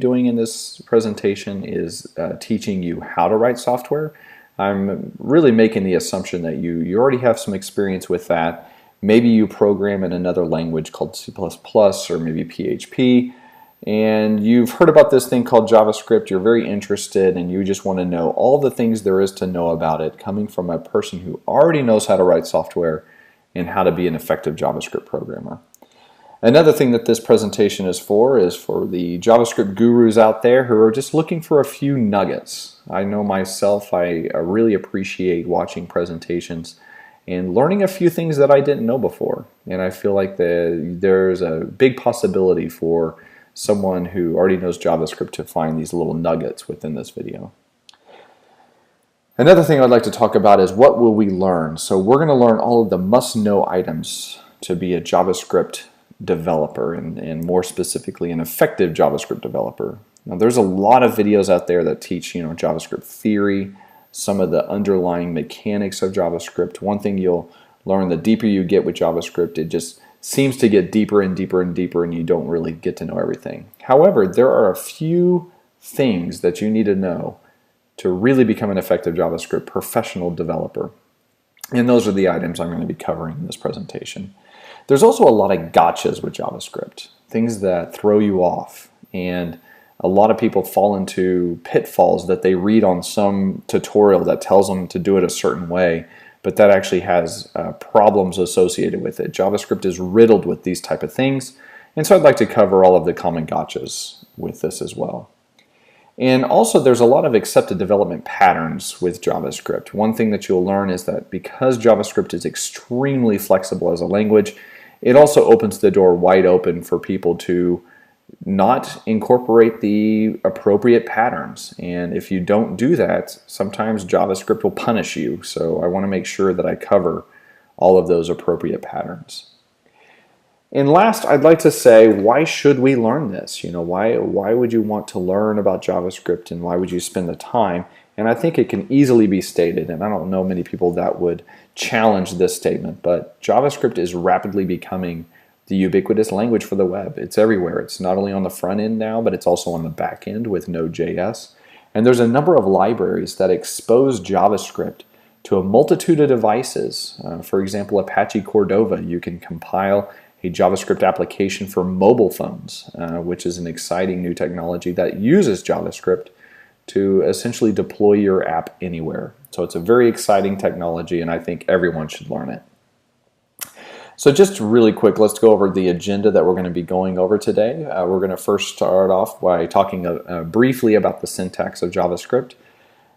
Doing in this presentation is teaching you how to write software. I'm really making the assumption that you already have some experience with that. Maybe you program in another language called C++ or maybe PHP, and you've heard about this thing called JavaScript. You're very interested and you just want to know all the things there is to know about it, coming from a person who already knows how to write software and how to be an effective JavaScript programmer. Another thing that this presentation is for the JavaScript gurus out there who are just looking for a few nuggets. I know myself, I really appreciate watching presentations and learning a few things that I didn't know before. And I feel like there's a big possibility for someone who already knows JavaScript to find these little nuggets within this video. Another thing I'd like to talk about is what will we learn? So we're going to learn all of the must-know items to be a JavaScript developer, and more specifically an effective JavaScript developer. Now there's a lot of videos out there that teach JavaScript theory, some of the underlying mechanics of JavaScript. One thing you'll learn, the deeper you get with JavaScript, it just seems to get deeper and deeper and deeper, and you don't really get to know everything. However, there are a few things that you need to know to really become an effective JavaScript professional developer, and those are the items I'm going to be covering in this presentation. There's also a lot of gotchas with JavaScript, things that throw you off, and a lot of people fall into pitfalls that they read on some tutorial that tells them to do it a certain way, but that actually has problems associated with it. JavaScript is riddled with these type of things, and so I'd like to cover all of the common gotchas with this as well. And also there's a lot of accepted development patterns with JavaScript. One thing that you'll learn is that because JavaScript is extremely flexible as a language, it also opens the door wide open for people to not incorporate the appropriate patterns. And if you don't do that, sometimes JavaScript will punish you. So I want to make sure that I cover all of those appropriate patterns. And last, I'd like to say, why should we learn this? Why would you want to learn about JavaScript, and why would you spend the time? And I think it can easily be stated, and I don't know many people that would challenge this statement, but JavaScript is rapidly becoming the ubiquitous language for the web. It's everywhere. It's not only on the front end now, but it's also on the back end with Node.js. And there's a number of libraries that expose JavaScript to a multitude of devices. For example, Apache Cordova, you can compile a JavaScript application for mobile phones, which is an exciting new technology that uses JavaScript to essentially deploy your app anywhere. So it's a very exciting technology, and I think everyone should learn it. So just really quick, let's go over the agenda that we're going to be going over today. We're going to first start off by talking briefly about the syntax of JavaScript.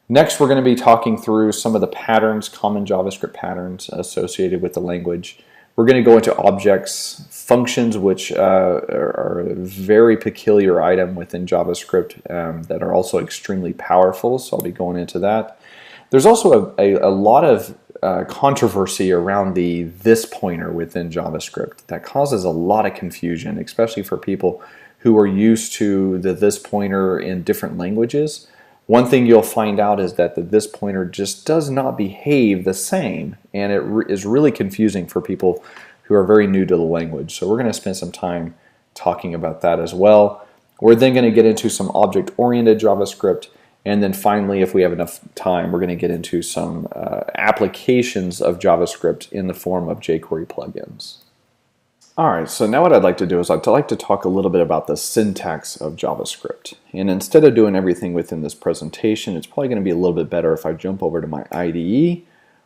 Next, we're going to be talking through some of the patterns, common JavaScript patterns associated with the language. We're going to go into objects, functions, which are a very peculiar item within JavaScript that are also extremely powerful, so I'll be going into that. There's also a lot of controversy around the this pointer within JavaScript that causes a lot of confusion, especially for people who are used to the this pointer in different languages. One thing you'll find out is that the this pointer just does not behave the same, and it is really confusing for people who are very new to the language. So we're going to spend some time talking about that as well. We're then going to get into some object-oriented JavaScript, and then finally, if we have enough time, we're going to get into some applications of JavaScript in the form of jQuery plugins. Alright, so now what I'd like to do is I'd like to talk a little bit about the syntax of JavaScript. And instead of doing everything within this presentation, it's probably going to be a little bit better if I jump over to my IDE,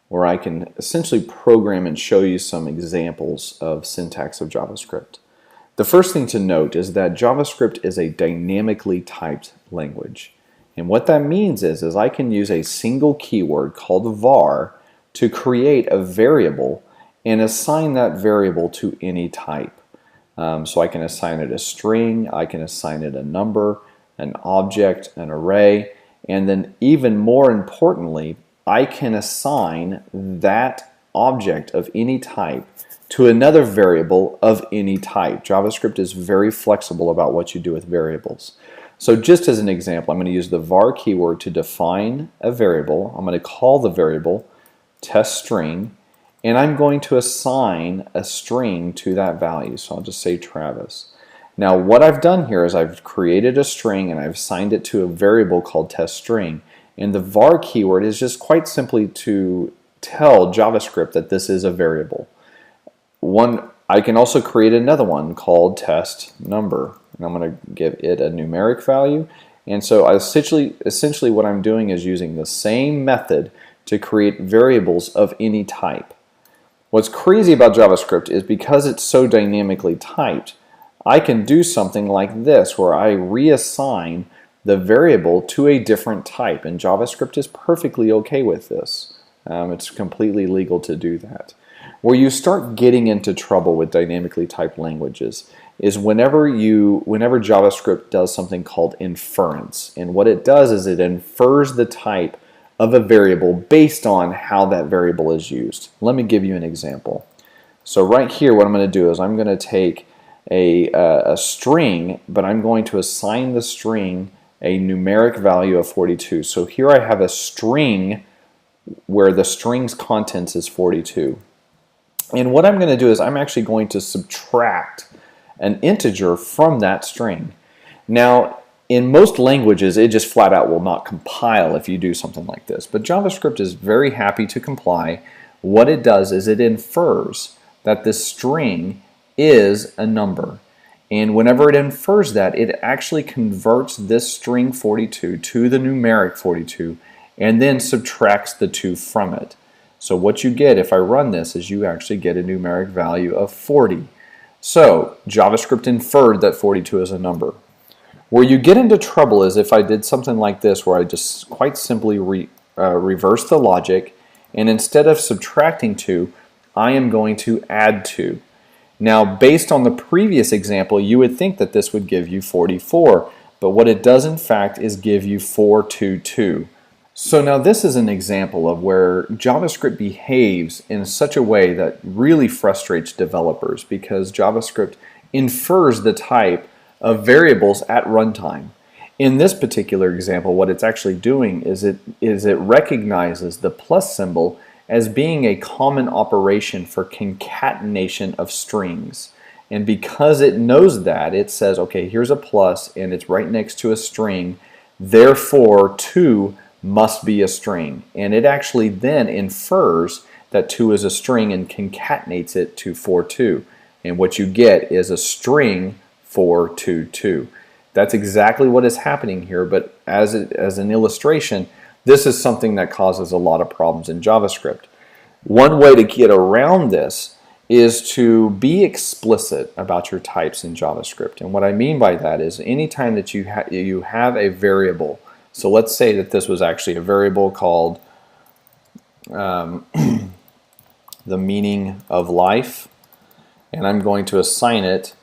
where I can essentially program and show you some examples of syntax of JavaScript. The first thing to note is that JavaScript is a dynamically typed language. And what that means is I can use a single keyword called var to create a variable and assign that variable to any type. So I can assign it a string, I can assign it a number, an object, an array, and then even more importantly, I can assign that object of any type to another variable of any type. JavaScript is very flexible about what you do with variables. So just as an example, I'm going to use the var keyword to define a variable. I'm going to call the variable testString, and I'm going to assign a string to that value. So I'll just say Travis. Now what I've done here is I've created a string and I've assigned it to a variable called testString. And the var keyword is just quite simply to tell JavaScript that this is a variable. I can also create another one called testNumber, and I'm going to give it a numeric value. And so essentially what I'm doing is using the same method to create variables of any type. What's crazy about JavaScript is because it's so dynamically typed, I can do something like this where I reassign the variable to a different type, and JavaScript is perfectly okay with this. It's completely legal to do that. Where you start getting into trouble with dynamically typed languages is whenever JavaScript does something called inference. And what it does is it infers the type of a variable based on how that variable is used. Let me give you an example. So right here what I'm going to do is I'm going to take a string, but I'm going to assign the string a numeric value of 42. So here I have a string where the string's contents is 42. And what I'm going to do is I'm actually going to subtract an integer from that string. Now, in most languages, it just flat out will not compile if you do something like this. But JavaScript is very happy to comply. What it does is it infers that this string is a number. And whenever it infers that, it actually converts this string 42 to the numeric 42 and then subtracts the 2 from it. So what you get if I run this is you actually get a numeric value of 40. So JavaScript inferred that 42 is a number. Where you get into trouble is if I did something like this where I just quite simply reverse the logic, and instead of subtracting 2, I am going to add 2. Now based on the previous example you would think that this would give you 44, but what it does in fact is give you 422. So now this is an example of where JavaScript behaves in such a way that really frustrates developers because JavaScript infers the type of variables at runtime. In this particular example, what it's actually doing is it recognizes the plus symbol as being a common operation for concatenation of strings. And because it knows that, it says, okay, here's a plus and it's right next to a string, therefore 2 must be a string. And it actually then infers that 2 is a string and concatenates it to 42. And what you get is a string 422. That's exactly what is happening here, but as an illustration, this is something that causes a lot of problems in JavaScript. One way to get around this is to be explicit about your types in JavaScript. And what I mean by that is anytime that you have a variable, so let's say that this was actually a variable called the meaning of life, and I'm going to assign it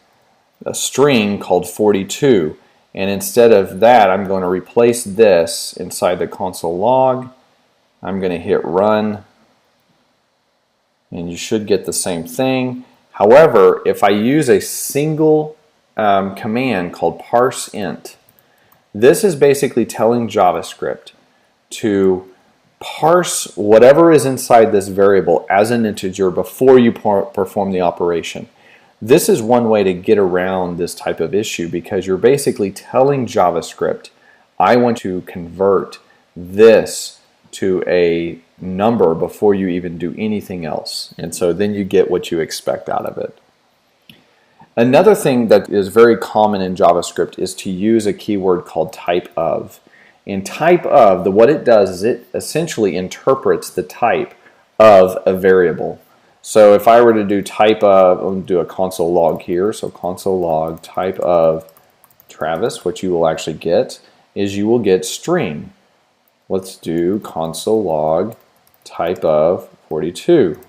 a string called 42. And instead of that, I'm going to replace this inside the console log. I'm going to hit run, and you should get the same thing. However, if I use a single command called parseInt, this is basically telling JavaScript to parse whatever is inside this variable as an integer before you perform the operation. This is one way to get around this type of issue because you're basically telling JavaScript, I want to convert this to a number before you even do anything else. And so then you get what you expect out of it. Another thing that is very common in JavaScript is to use a keyword called type of. And type of, what it does is it essentially interprets the type of a variable. So if I were to do type of, I'm going to do a console log here, so console log type of Travis, what you will actually get is you will get string. Let's do console log type of 42.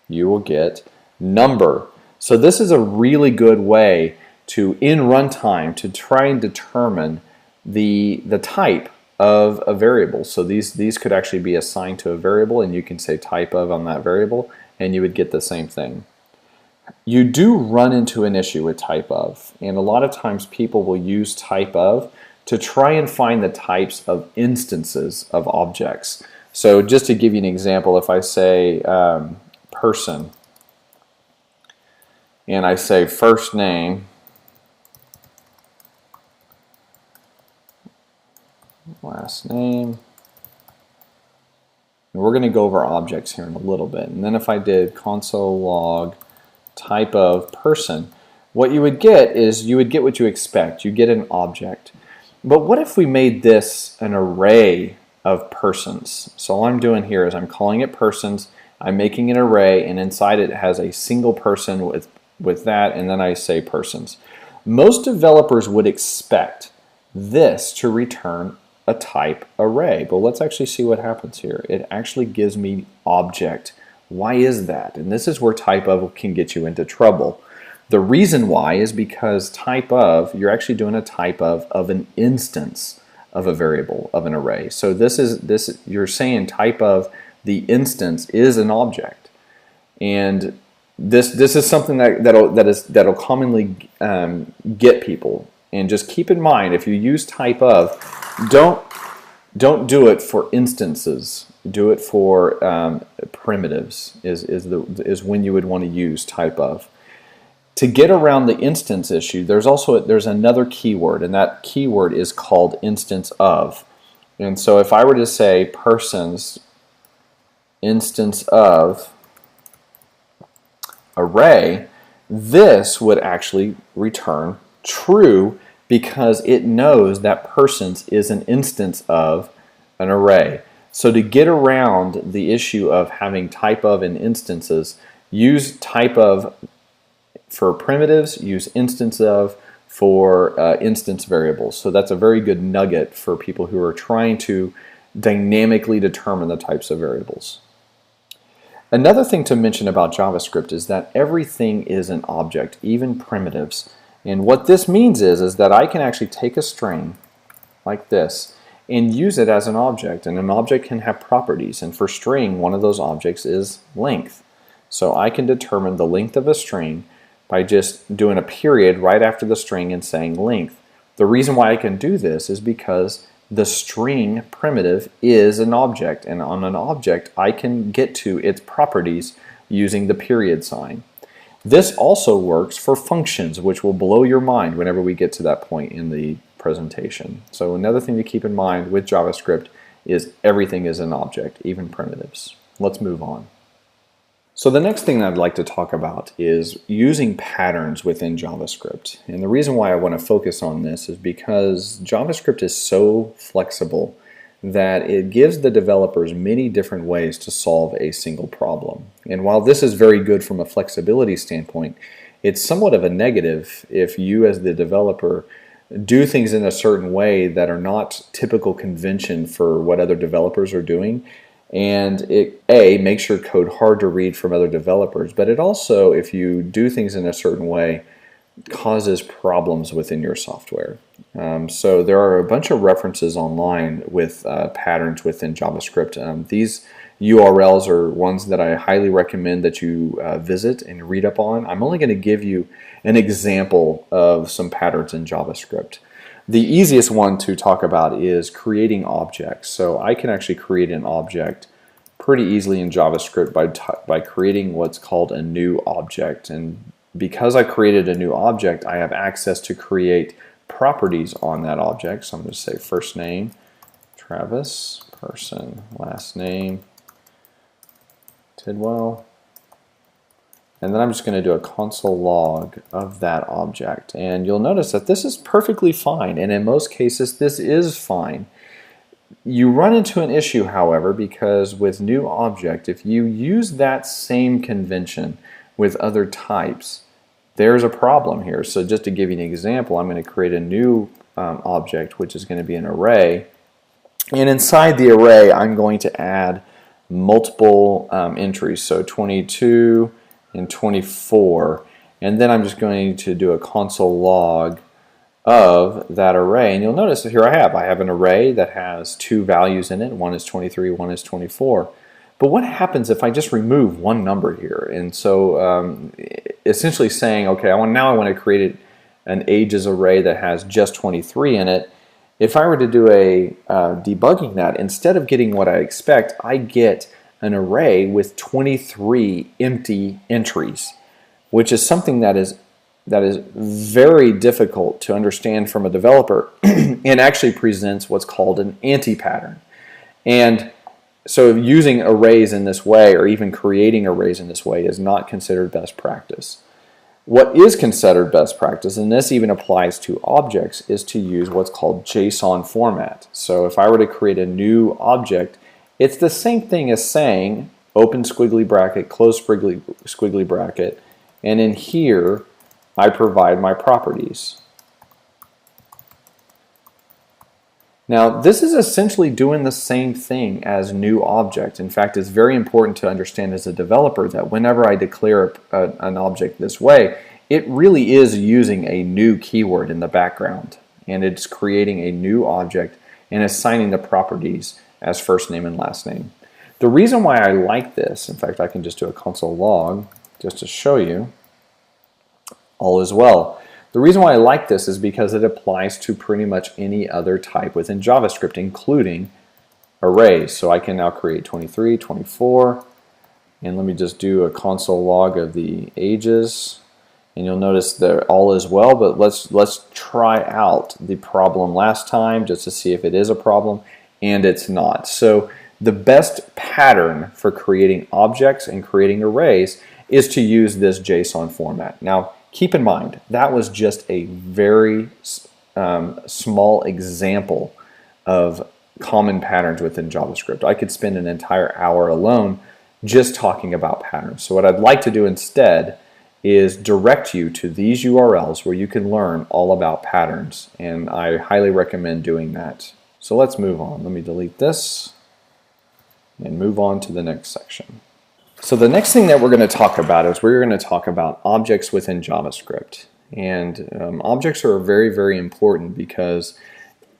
You will get number. So this is a really good way to, in runtime, to try and determine the type of a variable. So these could actually be assigned to a variable, and you can say type of on that variable, and you would get the same thing. You do run into an issue with type of, and a lot of times people will use type of to try and find the types of instances of objects. So just to give you an example, if I say person, and I say first name, last name. And we're going to go over objects here in a little bit. And then if I did console log type of person, what you would get is you would get what you expect. You get an object. But what if we made this an array of persons? So all I'm doing here is I'm calling it persons, I'm making an array, and inside it has a single person with that, and then I say persons. Most developers would expect this to return a type array, but let's actually see what happens here. It actually gives me object. Why is that? And this is where type of can get you into trouble. The reason why is because type of, you're actually doing a type of an instance of a variable, of an array. So you're saying type of the instance is an object. And this is something that'll commonly get people. And just keep in mind, if you use type of, don't do it for instances. Do it for primitives. Is when you would want to use type of. To get around the instance issue, there's another keyword, and that keyword is called instance of. And so if I were to say persons instance of array, this would actually return true because it knows that persons is an instance of an array. So to get around the issue of having type of in instances, use type of for primitives, use instance of for instance variables. So that's a very good nugget for people who are trying to dynamically determine the types of variables. Another thing to mention about JavaScript is that everything is an object, even primitives. And what this means is that I can actually take a string like this and use it as an object. And an object can have properties. And for string, one of those objects is length. So I can determine the length of a string by just doing a period right after the string and saying length. The reason why I can do this is because the string primitive is an object, and on an object I can get to its properties using the period sign. This also works for functions, which will blow your mind whenever we get to that point in the presentation. So another thing to keep in mind with JavaScript is everything is an object, even primitives. Let's move on. So the next thing that I'd like to talk about is using patterns within JavaScript. And the reason why I want to focus on this is because JavaScript is so flexible that it gives the developers many different ways to solve a single problem. And while this is very good from a flexibility standpoint, it's somewhat of a negative if you as the developer do things in a certain way that are not typical convention for what other developers are doing. And it makes your code hard to read from other developers, but it also, if you do things in a certain way, causes problems within your software. So there are a bunch of references online with patterns within JavaScript. These URLs are ones that I highly recommend that you visit and read up on. I'm only going to give you an example of some patterns in JavaScript. The easiest one to talk about is creating objects. So I can actually create an object pretty easily in JavaScript by creating what's called a new object. And because I created a new object, I have access to create properties on that object. So I'm going to say first name, Travis, person, last name, Tidwell. And then I'm just going to do a console log of that object. And you'll notice that this is perfectly fine. And in most cases, this is fine. You run into an issue, however, because with new object, if you use that same convention with other types, there's a problem here. So just to give you an example, I'm going to create a new object, which is going to be an array. And inside the array, I'm going to add multiple entries. So 22 and 24. And then I'm just going to do a console log of that array. And you'll notice that here I have an array that has two values in it. One is 23, one is 24. But what happens if I just remove one number here? And so essentially saying, okay, now I want to create an ages array that has just 23 in it. If I were to do a debugging that, instead of getting what I expect, I get an array with 23 empty entries, which is something that is that is very difficult to understand from a developer and actually presents what's called an anti-pattern. And so using arrays in this way, or even creating arrays in this way, is not considered best practice. What is considered best practice, and this even applies to objects, is to use what's called JSON format. So if I were to create a new object, it's the same thing as saying open squiggly bracket, close squiggly bracket, and in here I provide my properties. Now this is essentially doing the same thing as new object. In fact, it's very important to understand as a developer that whenever I declare an object this way, it really is using a new keyword in the background, and it's creating a new object and assigning the properties as first name and last name. The reason why I like this, in fact I can just do a console log just to show you, all is well. The reason why I like this is because it applies to pretty much any other type within JavaScript, including arrays. So I can now create 23, 24, and let me just do a console log of the ages, and you'll notice that all is well, but let's try out the problem last time just to see if it is a problem, and it's not. So the best pattern for creating objects and creating arrays is to use this JSON format. Now, keep in mind, that was just a very small example of common patterns within JavaScript. I could spend an entire hour alone just talking about patterns. So what I'd like to do instead is direct you to these URLs where you can learn all about patterns, and I highly recommend doing that. So let's move on. Let me delete this and move on to the next section. So the next thing that we're going to talk about is we're going to talk about objects within JavaScript. And objects are very, very important because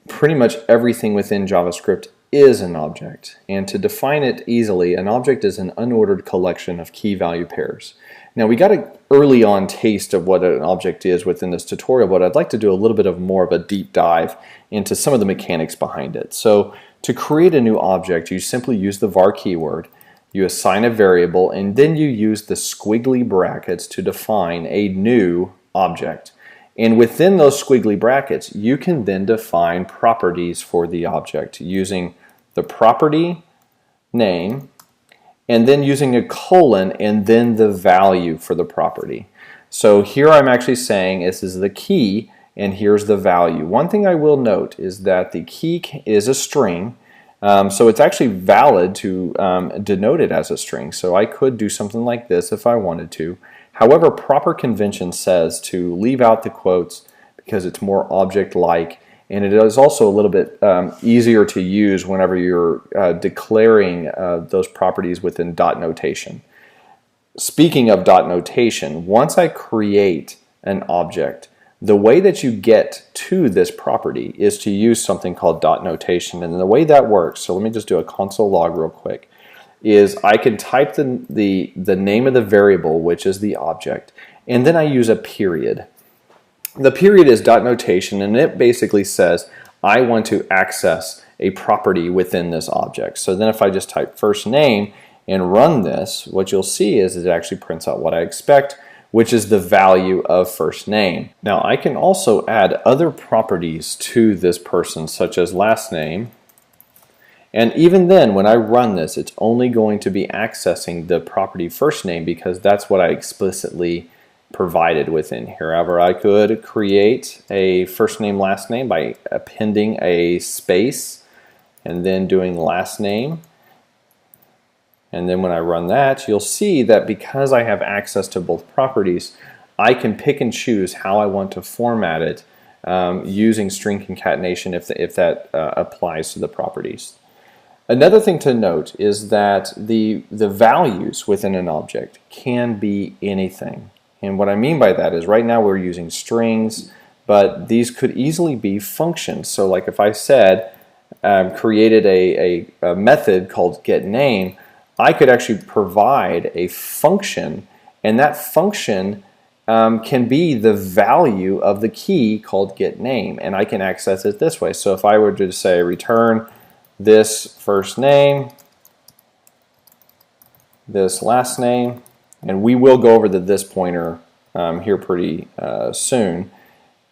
pretty much everything within JavaScript is an object. And to define it easily, an object is an unordered collection of key value pairs. Now we got an early on taste of what an object is within this tutorial, but I'd like to do a little bit of more of a deep dive into some of the mechanics behind it. So to create a new object, you simply use the var keyword, you assign a variable, and then you use the squiggly brackets to define a new object. And within those squiggly brackets, you can then define properties for the object using the property name, and then using a colon and then the value for the property. So here I'm actually saying this is the key and here's the value. One thing I will note is that the key is a string, so it's actually valid to denote it as a string. So I could do something like this if I wanted to. However, proper convention says to leave out the quotes because it's more object-like, and it is also a little bit easier to use whenever you're declaring those properties within dot notation. Speaking of dot notation, once I create an object, the way that you get to this property is to use something called dot notation. And the way that works, so let me just do a console log real quick, is I can type the name of the variable, which is the object, and then I use a period. The period is dot notation, and it basically says I want to access a property within this object. So then if I just type first name and run this, what you'll see is it actually prints out what I expect, which is the value of first name. Now I can also add other properties to this person, such as last name, and even then when I run this, it's only going to be accessing the property first name because that's what I explicitly provided within here. However, I could create a first name last name by appending a space and then doing last name, and then when I run that, you'll see that because I have access to both properties, I can pick and choose how I want to format it using string concatenation if that applies to the properties. Another thing to note is that the values within an object can be anything. And what I mean by that is right now we're using strings, but these could easily be functions. So like if I said, created a method called getName, I could actually provide a function, and that function can be the value of the key called getName, and I can access it this way. So if I were to say return this first name, this last name, and we will go over the this pointer here pretty soon,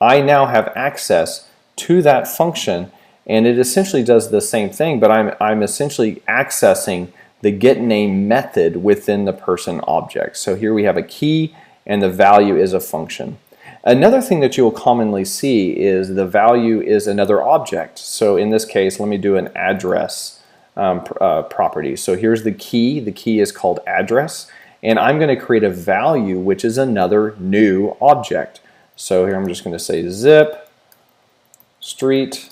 I now have access to that function, and it essentially does the same thing, but I'm essentially accessing the getName method within the person object. So here we have a key, and the value is a function. Another thing that you will commonly see is the value is another object. So in this case, let me do an address property. So here's the key. The key is called address, and I'm going to create a value which is another new object. So here I'm just going to say zip street.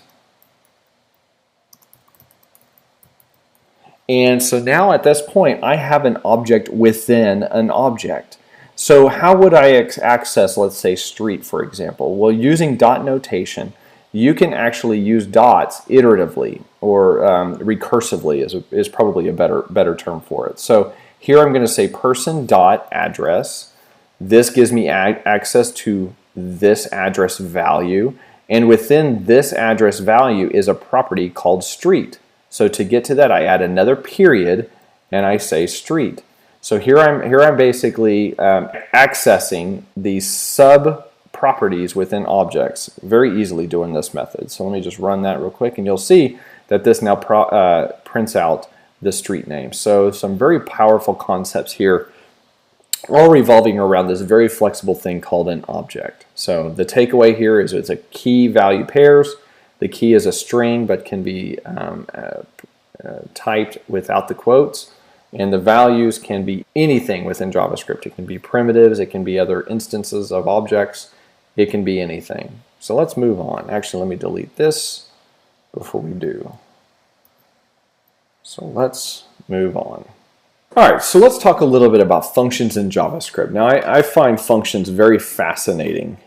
And so now at this point I have an object within an object. So how would I access, let's say, street, for example? Well, using dot notation, you can actually use dots iteratively, or recursively is probably a better term for it. So here I'm going to say person dot address. This gives me access to this address value, and within this address value is a property called street. So to get to that, I add another period and I say street. So here I'm basically accessing these sub properties within objects very easily doing this method. So let me just run that real quick, and you'll see that this now prints out the street name. So some very powerful concepts here, all revolving around this very flexible thing called an object. So the takeaway here is it's a key value pairs. The key is a string but can be typed without the quotes. And the values can be anything within JavaScript. It can be primitives, it can be other instances of objects, it can be anything. So let's move on. Actually, let me delete this before we do. So let's move on. All right, so let's talk a little bit about functions in JavaScript. Now, I find functions very fascinating,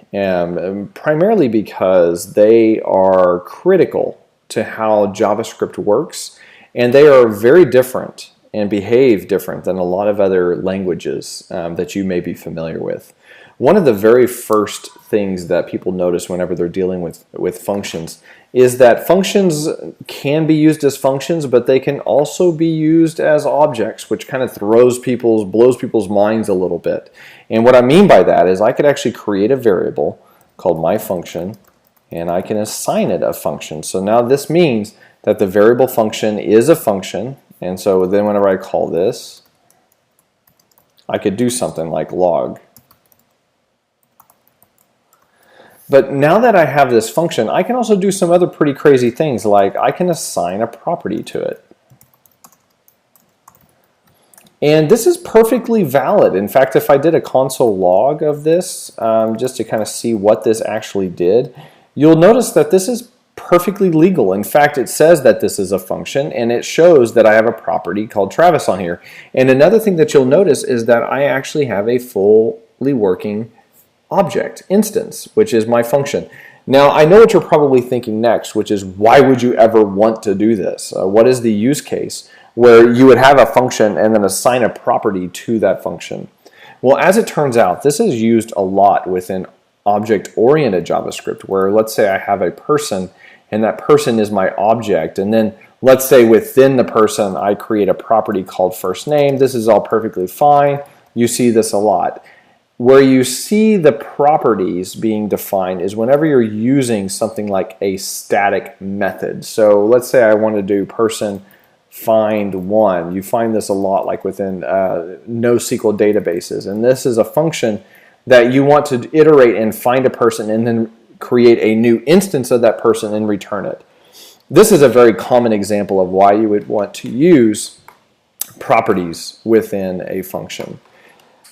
primarily because they are critical to how JavaScript works, and they are very different and behave different than a lot of other languages that you may be familiar with. One of the very first things that people notice whenever they're dealing with functions is that functions can be used as functions, but they can also be used as objects, which kind of blows people's minds a little bit. And what I mean by that is I could actually create a variable called myFunction, and I can assign it a function. So now this means that the variable function is a function. And so then whenever I call this, I could do something like log. But now that I have this function, I can also do some other pretty crazy things, like I can assign a property to it. And this is perfectly valid. In fact, if I did a console log of this, just to kind of see what this actually did, you'll notice that this is perfectly legal. In fact, it says that this is a function, and it shows that I have a property called Travis on here. And another thing that you'll notice is that I actually have a fully working object instance, which is my function. Now, I know what you're probably thinking next, which is why would you ever want to do this? What is the use case where you would have a function and then assign a property to that function? Well, as it turns out, this is used a lot within object-oriented JavaScript, where let's say I have a person and that person is my object, and then let's say within the person I create a property called first name. This is all perfectly fine. You see this a lot. Where you see the properties being defined is whenever you're using something like a static method. So let's say I want to do person find one. You find this a lot like within NoSQL databases, and this is a function that you want to iterate and find a person and then create a new instance of that person and return it. This is a very common example of why you would want to use properties within a function.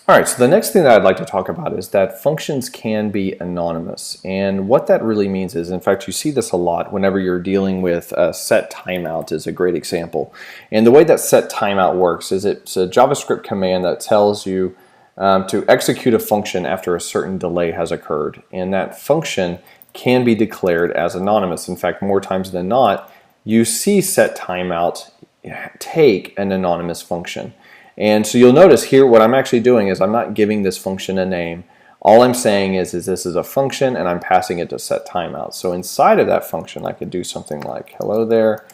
All right, so the next thing that I'd like to talk about is that functions can be anonymous. And what that really means is, in fact, you see this a lot whenever you're dealing with set timeout is a great example. And the way that set timeout works is it's a JavaScript command that tells you to execute a function after a certain delay has occurred. And that function can be declared as anonymous. In fact, more times than not, you see set timeout take an anonymous function. And so you'll notice here what I'm actually doing is I'm not giving this function a name. All I'm saying is this is a function and I'm passing it to set timeout. So inside of that function I could do something like hello there.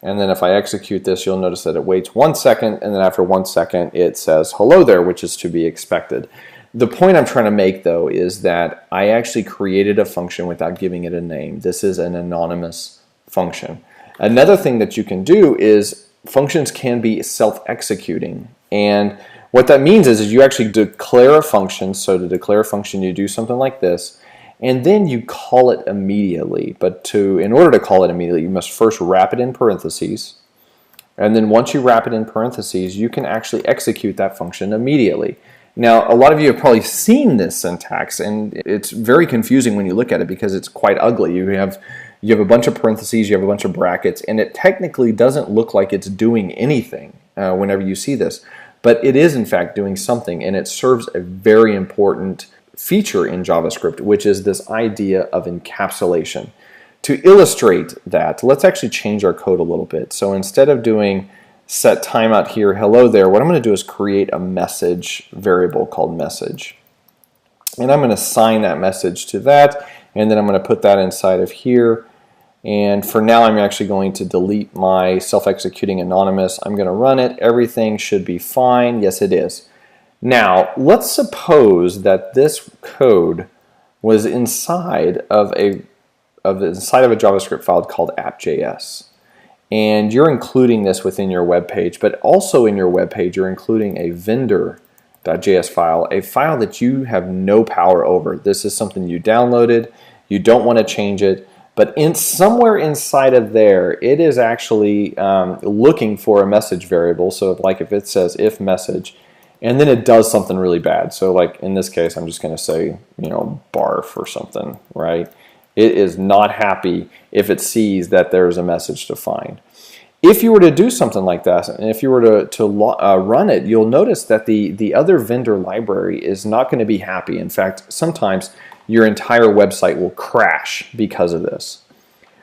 And then if I execute this, you'll notice that it waits 1 second, and then after 1 second it says hello there, which is to be expected. The point I'm trying to make, though, is that I actually created a function without giving it a name. This is an anonymous function. Another thing that you can do is functions can be self-executing. And what that means is you actually declare a function. So to declare a function, you do something like this, and then you call it immediately. But in order to call it immediately, you must first wrap it in parentheses. And then once you wrap it in parentheses, you can actually execute that function immediately. Now, a lot of you have probably seen this syntax, and it's very confusing when you look at it because it's quite ugly. You have a bunch of parentheses, you have a bunch of brackets, and it technically doesn't look like it's doing anything whenever you see this. But it is, in fact, doing something, and it serves a very important feature in JavaScript, which is this idea of encapsulation. To illustrate that, let's actually change our code a little bit. So instead of doing set timeout here, hello there, what I'm going to do is create a message variable called message. And I'm going to assign that message to that, and then I'm going to put that inside of here. And for now, I'm actually going to delete my self-executing anonymous. I'm going to run it. Everything should be fine. Yes, it is. Now, let's suppose that this code was inside of a JavaScript file called app.js. And you're including this within your web page, but also in your web page, you're including a vendor.js file, a file that you have no power over. This is something you downloaded, you don't want to change it, but somewhere inside of there, it is actually looking for a message variable. So like if it says if message, and then it does something really bad. So like in this case, I'm just going to say, barf or something, right? It is not happy if it sees that there's a message to find. If you were to do something like that, and if you were to run it, you'll notice that the other vendor library is not going to be happy. In fact, sometimes your entire website will crash because of this.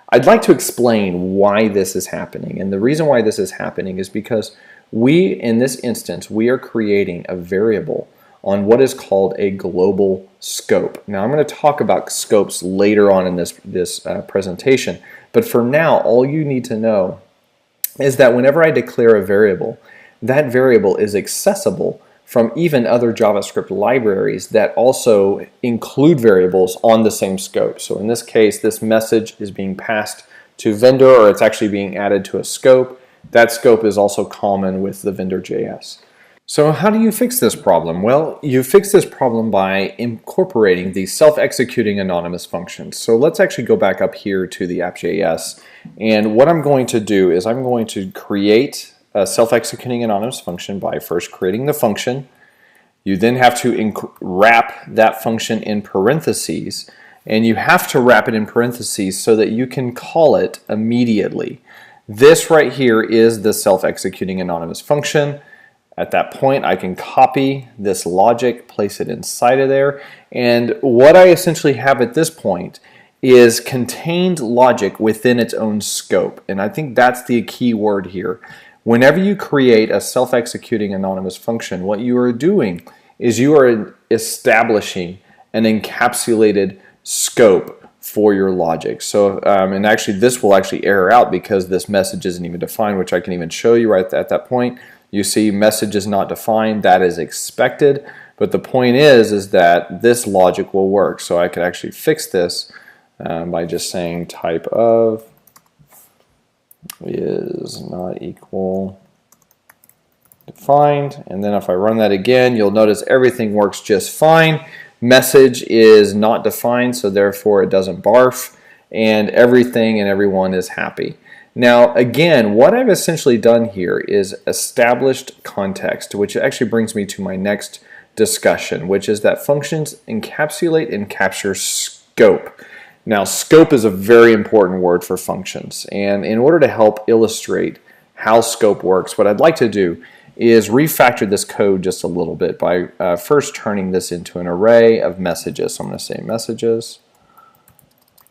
I'd like to explain why this is happening. And the reason why this is happening is because in this instance, we are creating a variable on what is called a global scope. Now, I'm going to talk about scopes later on in this presentation, but for now, all you need to know is that whenever I declare a variable, that variable is accessible from even other JavaScript libraries that also include variables on the same scope. So in this case, this message is being passed to vendor, or it's actually being added to a scope. That scope is also common with the vendor.js. So how do you fix this problem? Well, you fix this problem by incorporating the self-executing anonymous functions. So let's actually go back up here to the app.js. And what I'm going to do is I'm going to create a self-executing anonymous function by first creating the function. You then have to wrap that function in parentheses. And you have to wrap it in parentheses so that you can call it immediately. This right here is the self-executing anonymous function. At that point, I can copy this logic, place it inside of there, and what I essentially have at this point is contained logic within its own scope, and I think that's the key word here. Whenever you create a self-executing anonymous function, what you are doing is you are establishing an encapsulated scope for your logic. So, and actually this will actually error out because this message isn't even defined, which I can even show you right at that point. You see message is not defined, that is expected, but the point is that this logic will work. So I could actually fix this by just saying type of is not equal defined, and then if I run that again, you'll notice everything works just fine. Message is not defined, so therefore it doesn't barf, and everything and everyone is happy. Now, again, what I've essentially done here is established context, which actually brings me to my next discussion, which is that functions encapsulate and capture scope. Now, scope is a very important word for functions, and in order to help illustrate how scope works, what I'd like to do is refactor this code just a little bit by first turning this into an array of messages. So I'm going to say messages.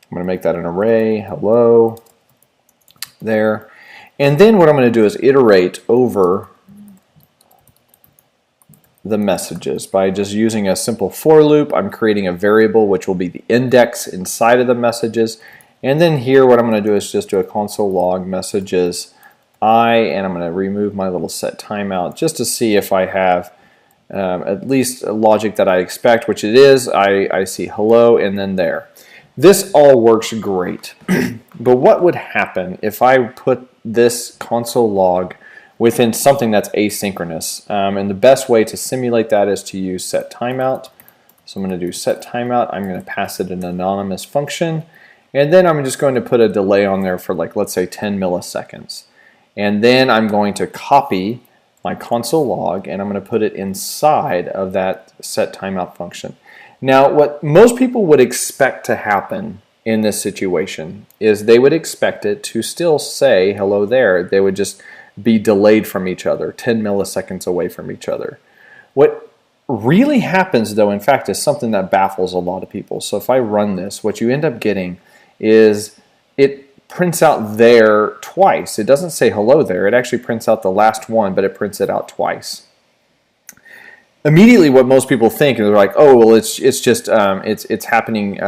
I'm going to make that an array, hello, there. And then what I'm going to do is iterate over the messages by just using a simple for loop. I'm creating a variable which will be the index inside of the messages. And then here what I'm going to do is just do a console log messages and I'm going to remove my little set timeout just to see if I have at least logic that I expect, which it is. I see hello and then there. This all works great. But what would happen if I put this console log within something that's asynchronous? And the best way to simulate that is to use set timeout. So I'm going to do set timeout. I'm going to pass it an anonymous function. And then I'm just going to put a delay on there for, like, let's say 10 milliseconds. And then I'm going to copy my console log and I'm going to put it inside of that set timeout function. Now, what most people would expect to happen in this situation is they would expect it to still say hello there. They would just be delayed from each other, 10 milliseconds away from each other. What really happens, though, in fact, is something that baffles a lot of people. So if I run this, what you end up getting is it prints out there twice. It doesn't say hello there. It actually prints out the last one, but it prints it out twice. Immediately, what most people think is, they're like, oh, well, it's just it's happening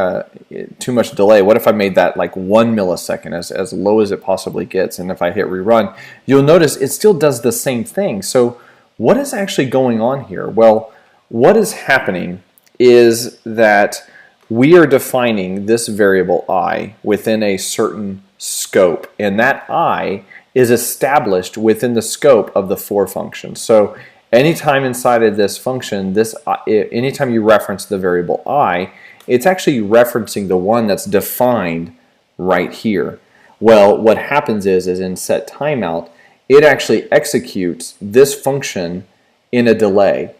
too much delay. What if I made that like 1 millisecond, as low as it possibly gets? And if I hit rerun, you'll notice it still does the same thing. So what is actually going on here? Well, what is happening is that we are defining this variable I within a certain scope, and that I is established within the scope of the for function. So anytime inside of this function, anytime you reference the variable I, it's actually referencing the one that's defined right here. Well, what happens is in set timeout, it actually executes this function in a delay.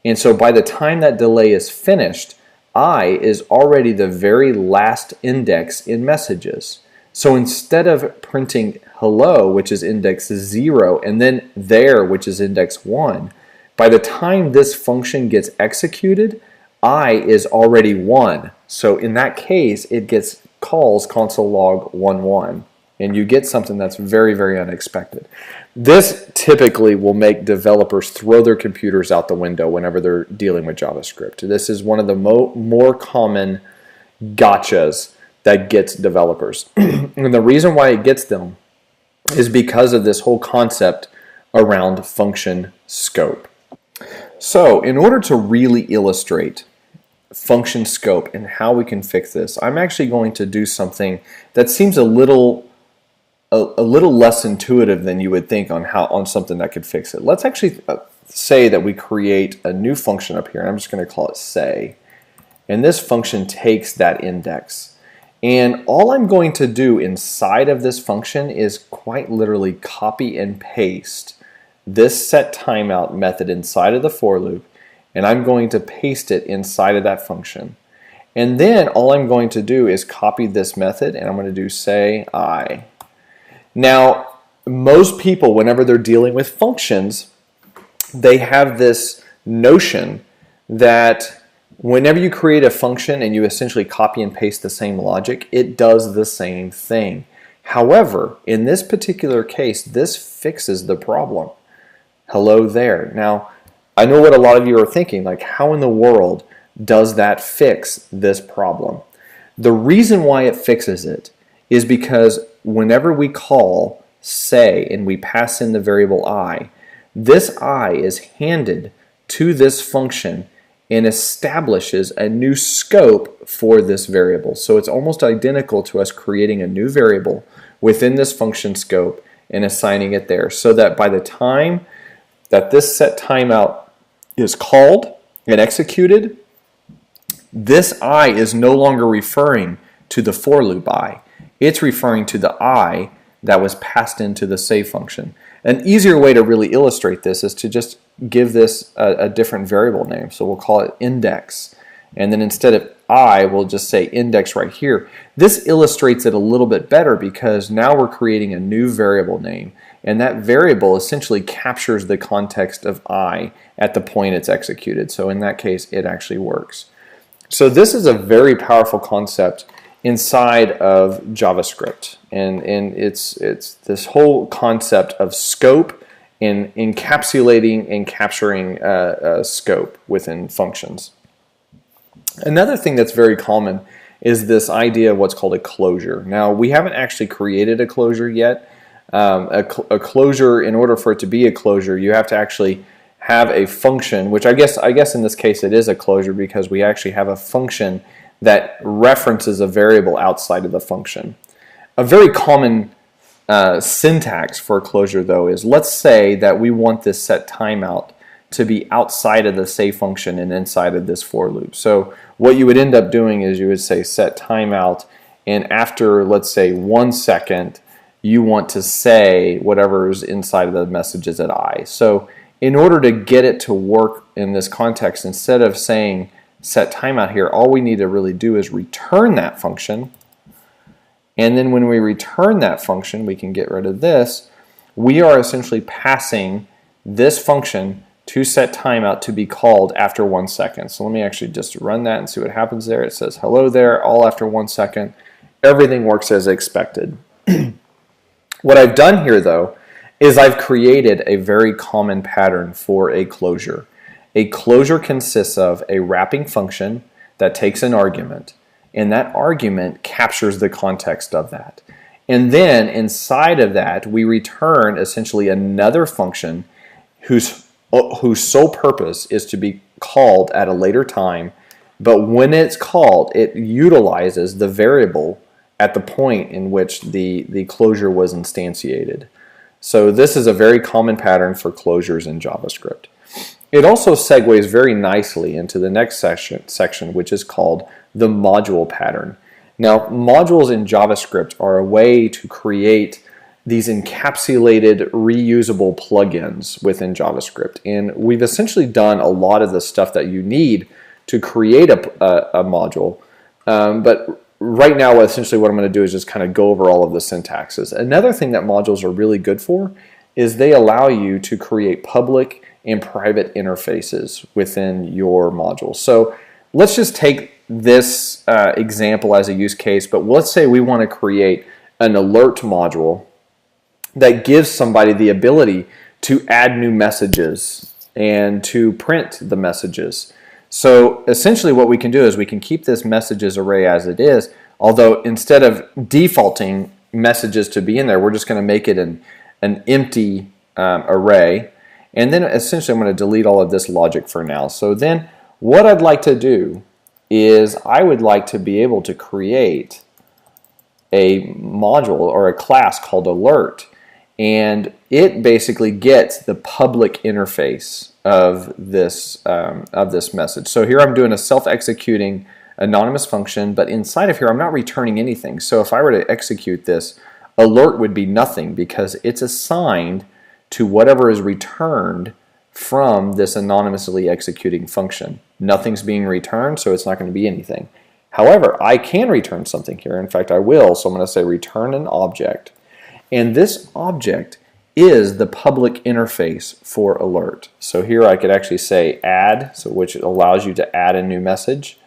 And so by the time that delay is finished, I is already the very last index in messages. So instead of printing hello, which is index 0, and then there, which is index 1, by the time this function gets executed, I is already 1. So in that case, it calls console log 11, and you get something that's very, very unexpected. This typically will make developers throw their computers out the window whenever they're dealing with JavaScript. This is one of the more common gotchas that gets developers. And the reason why it gets them is because of this whole concept around function scope. So in order to really illustrate function scope and how we can fix this, I'm actually going to do something that seems a little less intuitive than you would think on something that could fix it. Let's actually say that we create a new function up here, and I'm just going to call it say. And this function takes that index. And all I'm going to do inside of this function is quite literally copy and paste this set timeout method inside of the for loop, and I'm going to paste it inside of that function. And then all I'm going to do is copy this method, and I'm going to do say I. Now, most people, whenever they're dealing with functions, they have this notion that whenever you create a function and you essentially copy and paste the same logic, it does the same thing. However, in this particular case, this fixes the problem. Hello there. Now, I know what a lot of you are thinking, like, how in the world does that fix this problem? The reason why it fixes it is because whenever we call say and we pass in the variable I, this I is handed to this function and establishes a new scope for this variable. So it's almost identical to us creating a new variable within this function scope and assigning it there, so that by the time that this set timeout is called and executed, this I is no longer referring to the for loop I. It's referring to the I that was passed into the say function. An easier way to really illustrate this is to just give this a different variable name. So we'll call it index. And then instead of I, we'll just say index right here. This illustrates it a little bit better because now we're creating a new variable name. And that variable essentially captures the context of I at the point it's executed. So in that case, it actually works. So this is a very powerful concept inside of JavaScript, and it's this whole concept of scope and encapsulating and capturing scope within functions. Another thing that's very common is this idea of what's called a closure. Now, we haven't actually created a closure yet. A closure, in order for it to be a closure, you have to actually have a function, which I guess in this case it is a closure because we actually have a function that references a variable outside of the function. A very common syntax for a closure though is, let's say that we want this set timeout to be outside of the say function and inside of this for loop. So what you would end up doing is you would say set timeout, and after, let's say, 1 second, you want to say whatever is inside of the messages at I. So in order to get it to work in this context, instead of saying set timeout here, all we need to really do is return that function. And then when we return that function, we can get rid of this. We are essentially passing this function to set timeout to be called after 1 second. So let me actually just run that and see what happens there. It says hello there, all after 1 second. Everything works as expected. What I've done here though is I've created a very common pattern for a closure. A closure consists of a wrapping function that takes an argument, and that argument captures the context of that. And then inside of that we return essentially another function whose sole purpose is to be called at a later time, but when it's called it utilizes the variable at the point in which the closure was instantiated. So this is a very common pattern for closures in JavaScript. It also segues very nicely into the next section, which is called the module pattern. Now, modules in JavaScript are a way to create these encapsulated reusable plugins within JavaScript, and we've essentially done a lot of the stuff that you need to create a module, but right now essentially what I'm going to do is just kind of go over all of the syntaxes. Another thing that modules are really good for is they allow you to create public and private interfaces within your module. So let's just take this example as a use case, but let's say we want to create an alert module that gives somebody the ability to add new messages and to print the messages. So essentially what we can do is we can keep this messages array as it is, although instead of defaulting messages to be in there, we're just going to make it an empty array. And then essentially I'm going to delete all of this logic for now. So then what I'd like to do is I would like to be able to create a module or a class called alert, and it basically gets the public interface of this message. So here I'm doing a self-executing anonymous function, but inside of here I'm not returning anything. So if I were to execute this, alert would be nothing because it's assigned to whatever is returned from this anonymously executing function. Nothing's being returned, so it's not going to be anything. However, I can return something here. In fact, I will. So I'm going to say return an object. And this object is the public interface for alert. So here I could actually say add, so which allows you to add a new message.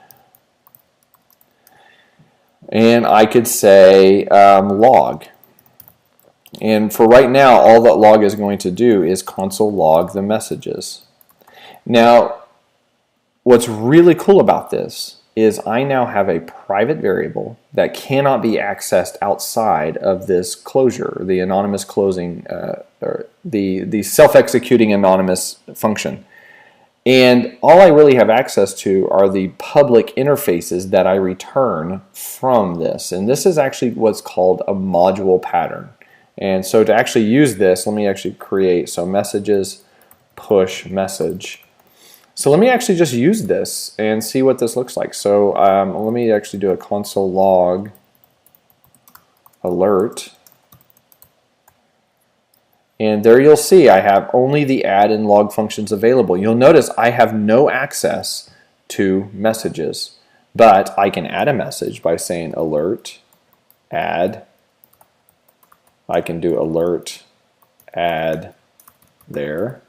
And I could say log. And for right now, all that log is going to do is console log the messages. Now, what's really cool about this is I now have a private variable that cannot be accessed outside of this closure, the anonymous closing, or the self-executing anonymous function. And all I really have access to are the public interfaces that I return from this. And this is actually what's called a module pattern. And so to actually use this, let me actually create, so messages, push, message. So let me actually just use this and see what this looks like. So let me actually do a console log alert. And there you'll see I have only the add and log functions available. You'll notice I have no access to messages, but I can add a message by saying alert, add. I can do alert, add there.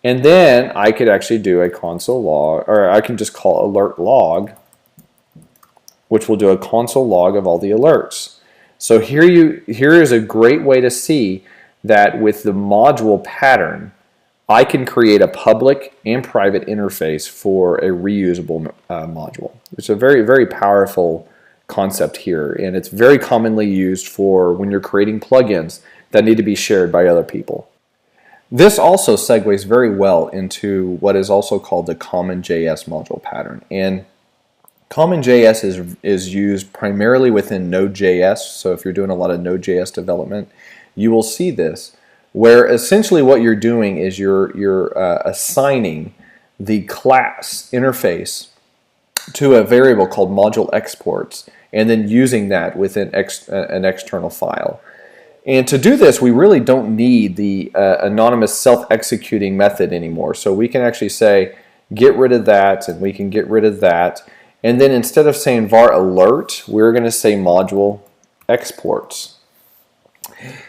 And then I could actually do a console log, or I can just call alert log, which will do a console log of all the alerts. So here is a great way to see that with the module pattern, I can create a public and private interface for a reusable module. It's a very, very powerful concept here, and it's very commonly used for when you're creating plugins that need to be shared by other people. This also segues very well into what is also called the Common JS module pattern. And Common JS is used primarily within Node.js. So if you're doing a lot of Node.js development, you will see this, where essentially what you're doing is you're assigning the class interface to a variable called module exports, and then using that within an external file. And to do this, we really don't need the anonymous self-executing method anymore. So we can actually say, get rid of that, and we can get rid of that. And then instead of saying var alert, we're going to say module exports.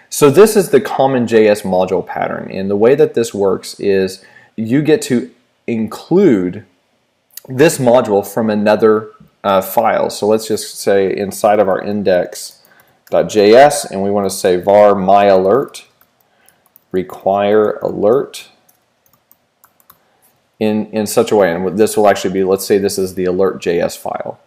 So this is the Common JS module pattern. And the way that this works is you get to include this module from another file. So let's just say inside of our index.js, and we want to say var myAlert require alert in such a way, and this will actually be, let's say this is the alert.js file.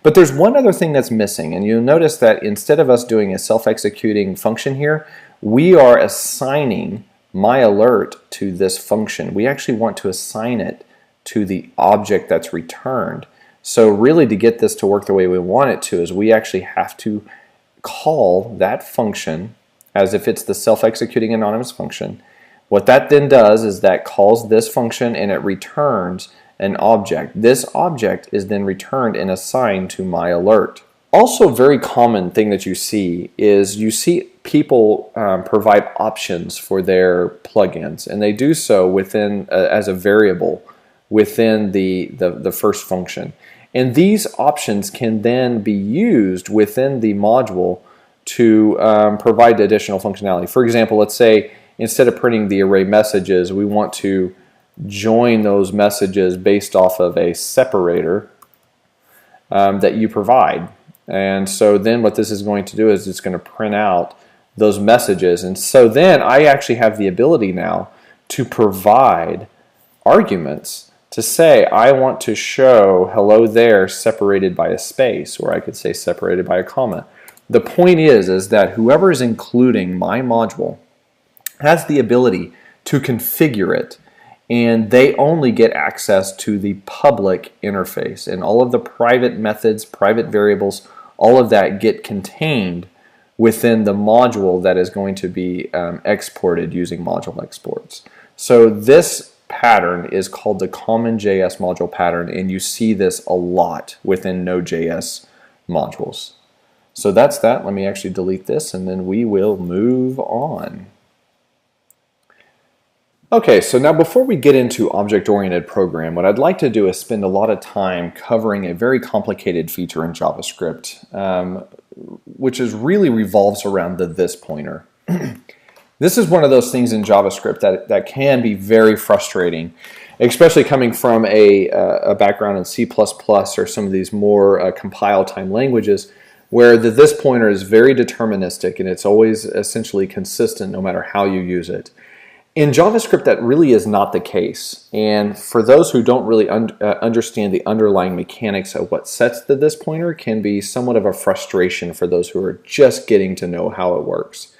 But there's one other thing that's missing, and you'll notice that instead of us doing a self-executing function here, we are assigning myAlert to this function. We actually want to assign it to the object that's returned. So really, to get this to work the way we want it to, is we actually have to call that function as if it's the self-executing anonymous function. What that then does is that calls this function and it returns an object. This object is then returned and assigned to myAlert. Also, a very common thing that you see is you see people provide options for their plugins, and they do so within as a variable within the first function. And these options can then be used within the module to provide additional functionality. For example, let's say instead of printing the array messages, we want to join those messages based off of a separator that you provide. And so then what this is going to do is it's going to print out those messages. And so then I actually have the ability now to provide arguments to say I want to show hello there separated by a space, or I could say separated by a comma. The point is that whoever is including my module has the ability to configure it, and they only get access to the public interface, and all of the private methods, private variables, all of that get contained within the module that is going to be exported using module exports. So this pattern is called the Common JS module pattern, and you see this a lot within Node.js modules. So that's that. Let me actually delete this, and then we will move on. Okay, so now before we get into object-oriented program, what I'd like to do is spend a lot of time covering a very complicated feature in JavaScript, which really revolves around the this pointer. This is one of those things in JavaScript that can be very frustrating, especially coming from a background in C++ or some of these more compile time languages, where the this pointer is very deterministic and it's always essentially consistent no matter how you use it. In JavaScript, that really is not the case, and for those who don't really understand the underlying mechanics of what sets the this pointer, can be somewhat of a frustration for those who are just getting to know how it works.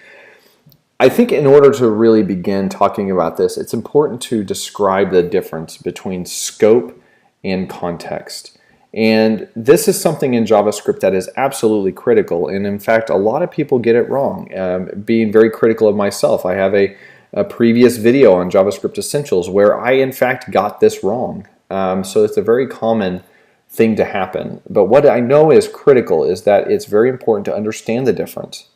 I think in order to really begin talking about this, it's important to describe the difference between scope and context. And this is something in JavaScript that is absolutely critical, and in fact, a lot of people get it wrong. Being very critical of myself, I have a previous video on JavaScript Essentials where I in fact got this wrong. So it's a very common thing to happen. But what I know is critical is that it's very important to understand the difference,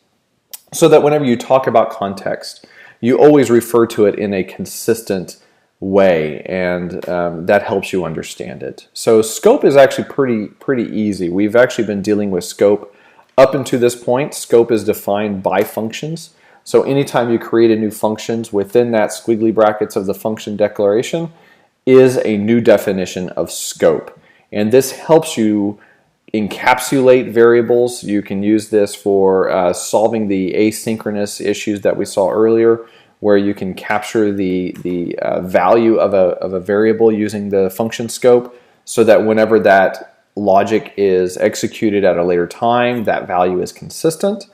so that whenever you talk about context, you always refer to it in a consistent way, and that helps you understand it. So scope is actually pretty easy. We've actually been dealing with scope up until this point. Scope is defined by functions. So anytime you create a new function, within that squiggly brackets of the function declaration is a new definition of scope. And this helps you encapsulate variables. You can use this for solving the asynchronous issues that we saw earlier, where you can capture the value of a variable using the function scope, so that whenever that logic is executed at a later time, that value is consistent.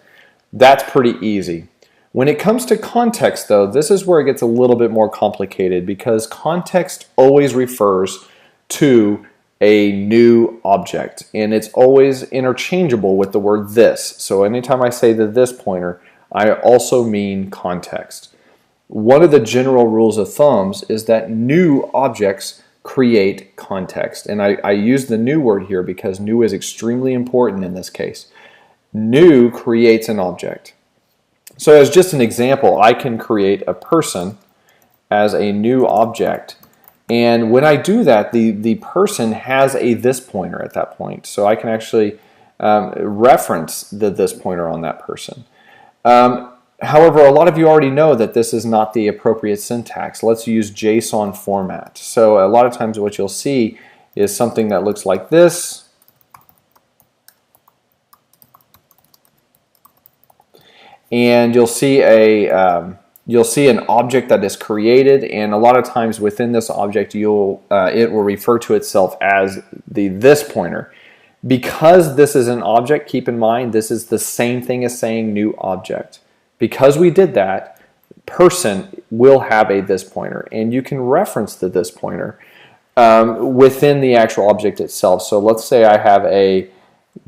That's pretty easy. When it comes to context, though, this is where it gets a little bit more complicated because context always refers to a new object, and it's always interchangeable with the word this. So anytime I say the this pointer, I also mean context. One of the general rules of thumbs is that new objects create context, and I use the new word here because new is extremely important in this case. New creates an object. So as just an example, I can create a person as a new object. And when I do that, the person has a this pointer at that point. So I can actually reference the this pointer on that person. However, a lot of you already know that this is not the appropriate syntax. Let's use JSON format. So a lot of times what you'll see is something that looks like this. And you'll see an object that is created, and a lot of times within this object it will refer to itself as the this pointer. Because this is an object, keep in mind this is the same thing as saying new object. Because we did that, person will have a this pointer, and you can reference the this pointer within the actual object itself. So let's say I have a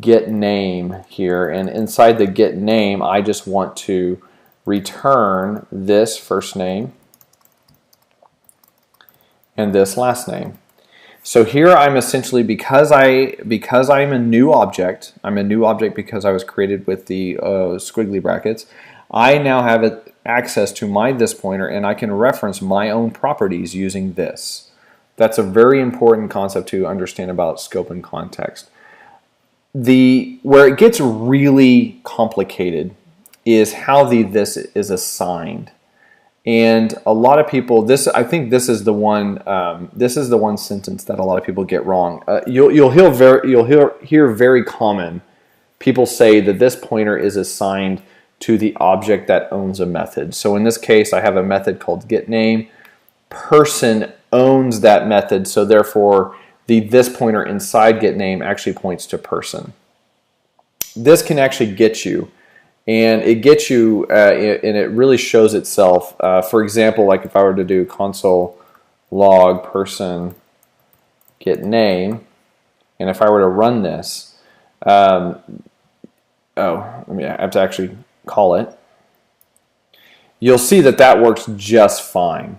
get name here, and inside the get name I just want to return this first name and this last name. So here I'm essentially, because I'm a new object, because I was created with the squiggly brackets, I now have access to my this pointer, and I can reference my own properties using this. That's a very important concept to understand about scope and context. Where it gets really complicated is how this is assigned, and a lot of people, I think this is the one sentence that a lot of people get wrong. You'll hear very common people say that this pointer is assigned to the object that owns a method. So in this case, I have a method called getName. Person owns that method, so therefore the this pointer inside getName actually points to person. This can actually get you, and it gets you, and it really shows itself. For example, like if I were to do console log person getName, and if I were to run this, I have to actually call it. You'll see that that works just fine.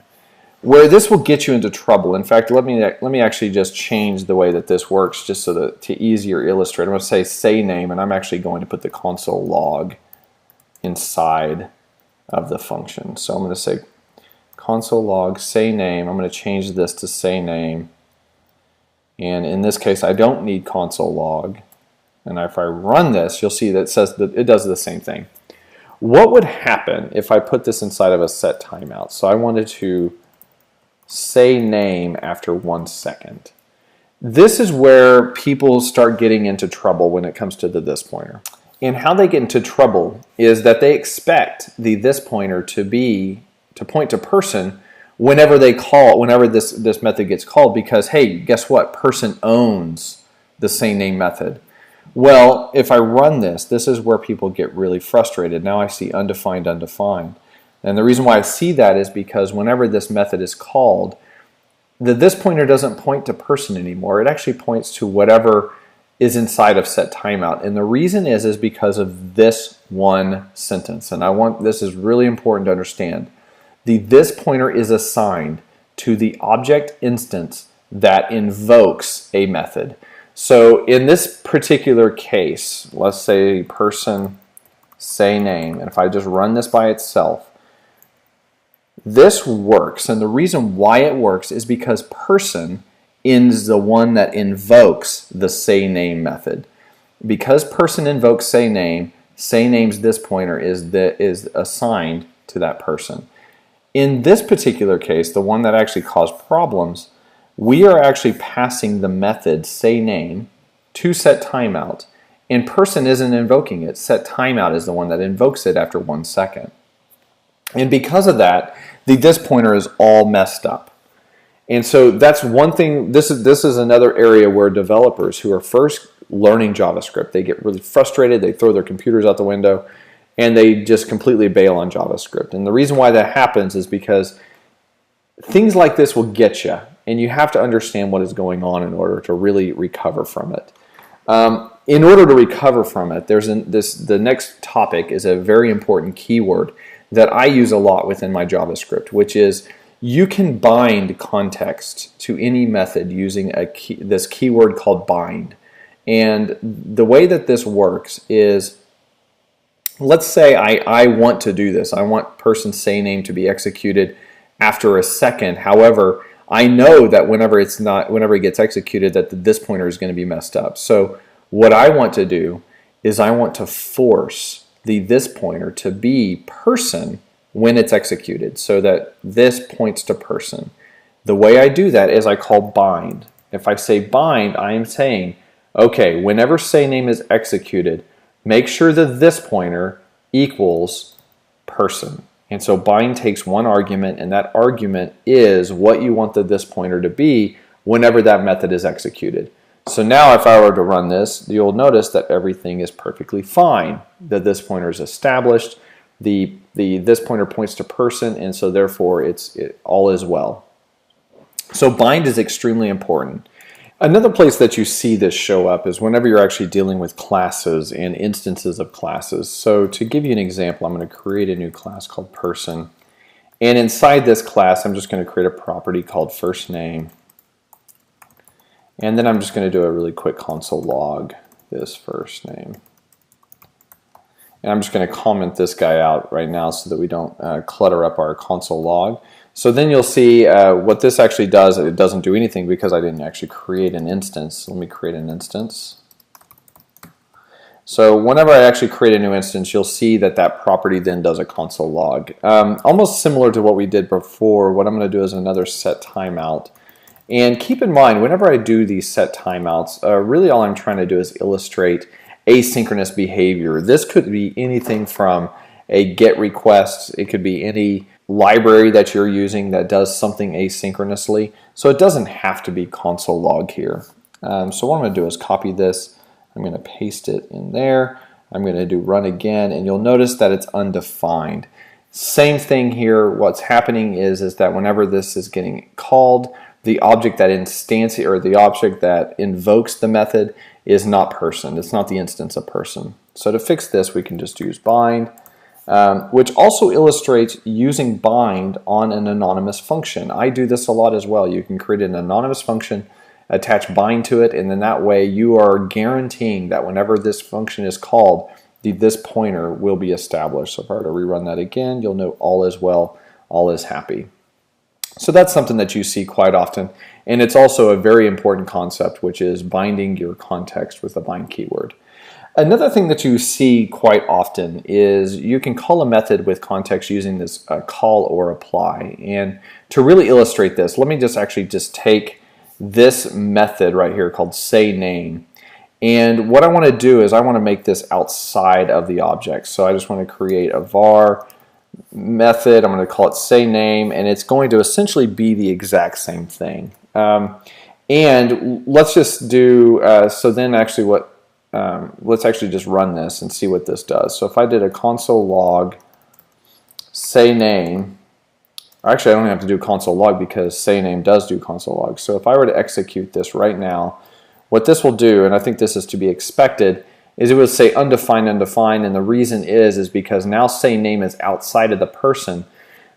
Where this will get you into trouble, in fact, let me actually just change the way that this works just so that to easier illustrate. I'm going to say name, and I'm actually going to put the console log inside of the function. So I'm going to say console log say name. I'm going to change this to say name, and in this case I don't need console log. And if I run this, you'll see that it says that it does the same thing. What would happen if I put this inside of a set timeout? So I wanted to say name after 1 second. This is where people start getting into trouble when it comes to the this pointer. And how they get into trouble is that they expect the this pointer to point to person whenever this method gets called, because hey, guess what? Person owns the say name method. Well, if I run this is where people get really frustrated. Now I see undefined, undefined. And the reason why I see that is because whenever this method is called, the this pointer doesn't point to person anymore. It actually points to whatever is inside of set timeout. And the reason is because of this one sentence. And this is really important to understand. The this pointer is assigned to the object instance that invokes a method. So in this particular case, let's say person say name, and if I just run this by itself, this works, and the reason why it works is because person is the one that invokes the say name method. Because person invokes say name's this pointer is assigned to that person. In this particular case, the one that actually caused problems, we are actually passing the method say name to set timeout, and person isn't invoking it. Set timeout is the one that invokes it after 1 second. And because of that, the this pointer is all messed up. And so that's one thing. This is another area where developers who are first learning JavaScript, they get really frustrated, they throw their computers out the window, and they just completely bail on JavaScript. And the reason why that happens is because things like this will get you, and you have to understand what is going on in order to really recover from it. In order to recover from it, the next topic is a very important keyword that I use a lot within my JavaScript, which is you can bind context to any method using this keyword called bind. And the way that this works is, let's say I want to do this. I want person say name to be executed after a second. However, I know that whenever it gets executed, that this pointer is going to be messed up. So what I want to do is I want to force this pointer to be person when it's executed, so that this points to person. The way I do that is I call bind. If I say bind, I am saying, okay, whenever say name is executed, make sure that this pointer equals person. And so bind takes one argument, and that argument is what you want this pointer to be whenever that method is executed. So now if I were to run this, you'll notice that everything is perfectly fine, that this pointer is established, this pointer points to person, and so therefore all is well. So bind is extremely important. Another place that you see this show up is whenever you're actually dealing with classes and instances of classes. So to give you an example, I'm going to create a new class called person, and inside this class I'm just going to create a property called first name, and then I'm just going to do a really quick console log this first name. And I'm just going to comment this guy out right now so that we don't clutter up our console log. So then you'll see what this actually does. It doesn't do anything because I didn't actually create an instance. Let me create an instance. So whenever I actually create a new instance, you'll see that property then does a console log. Almost similar to what we did before, what I'm going to do is another set timeout. And keep in mind, whenever I do these set timeouts, really all I'm trying to do is illustrate asynchronous behavior. This could be anything from a GET request. It could be any library that you're using that does something asynchronously. So it doesn't have to be console log here. So what I'm going to do is copy this. I'm going to paste it in there. I'm going to do run again, and you'll notice that it's undefined. Same thing here. What's happening is that whenever this is getting called, the object that the object that invokes the method is not person. It's not the instance of person. So to fix this, we can just use bind, which also illustrates using bind on an anonymous function. I do this a lot as well. You can create an anonymous function, attach bind to it, and then that way you are guaranteeing that whenever this function is called, this pointer will be established. So if I were to rerun that again, you'll note all is well, all is happy. So that's something that you see quite often, and it's also a very important concept, which is binding your context with a bind keyword. Another thing that you see quite often is you can call a method with context using this call or apply. And to really illustrate this, let me just take this method right here called say name. And what I want to do is I want to make this outside of the object. So I just want to create a var method. I'm going to call it say name, and it's going to essentially be the exact same thing. And let's just do so then actually what let's actually just run this and see what this does. So if I did a console log say name, actually I don't have to do console log because say name does do console log. So if I were to execute this right now, what this will do, and I think this is to be expected, is it will say undefined, undefined, and the reason is because now say name is outside of the person.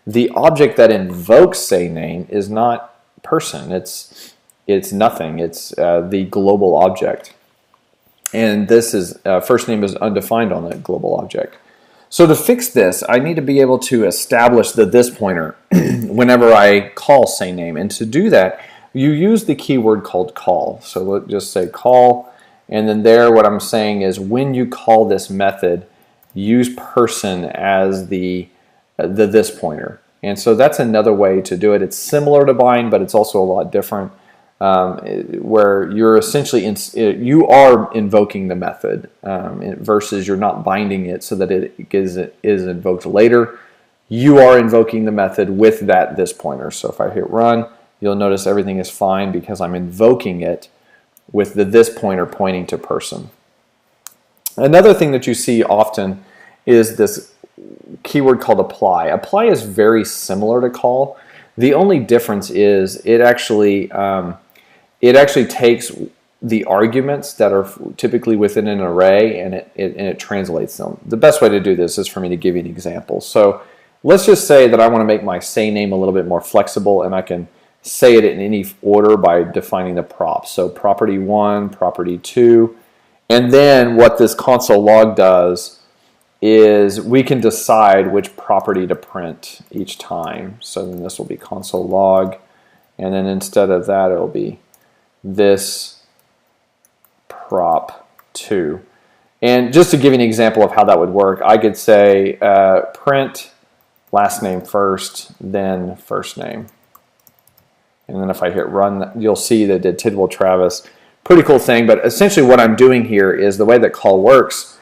The object that invokes say name is not person. It's nothing. It's the global object, and this is first name is undefined on the global object. So to fix this, I need to be able to establish this pointer whenever I call say name, and to do that, you use the keyword called call. So let's just say call. And then there, what I'm saying is when you call this method, use person as the this pointer. And so that's another way to do it. It's similar to bind, but it's also a lot different, where you're essentially you are invoking the method versus you're not binding it so that it is invoked later. You are invoking the method with this pointer. So if I hit run, you'll notice everything is fine because I'm invoking it with this pointer pointing to person. Another thing that you see often is this keyword called apply. Apply is very similar to call. The only difference is it actually takes the arguments that are typically within an array and it translates them. The best way to do this is for me to give you an example. So let's just say that I want to make my say name a little bit more flexible, and I can say it in any order by defining the props. So property 1, property 2, and then what this console log does is we can decide which property to print each time. So then this will be console log, and then instead of that it'll be this prop 2. And just to give you an example of how that would work, I could say print last name first, then first name. And then if I hit run, you'll see that it did Tidwell Travis. Pretty cool thing, but essentially what I'm doing here is the way that call works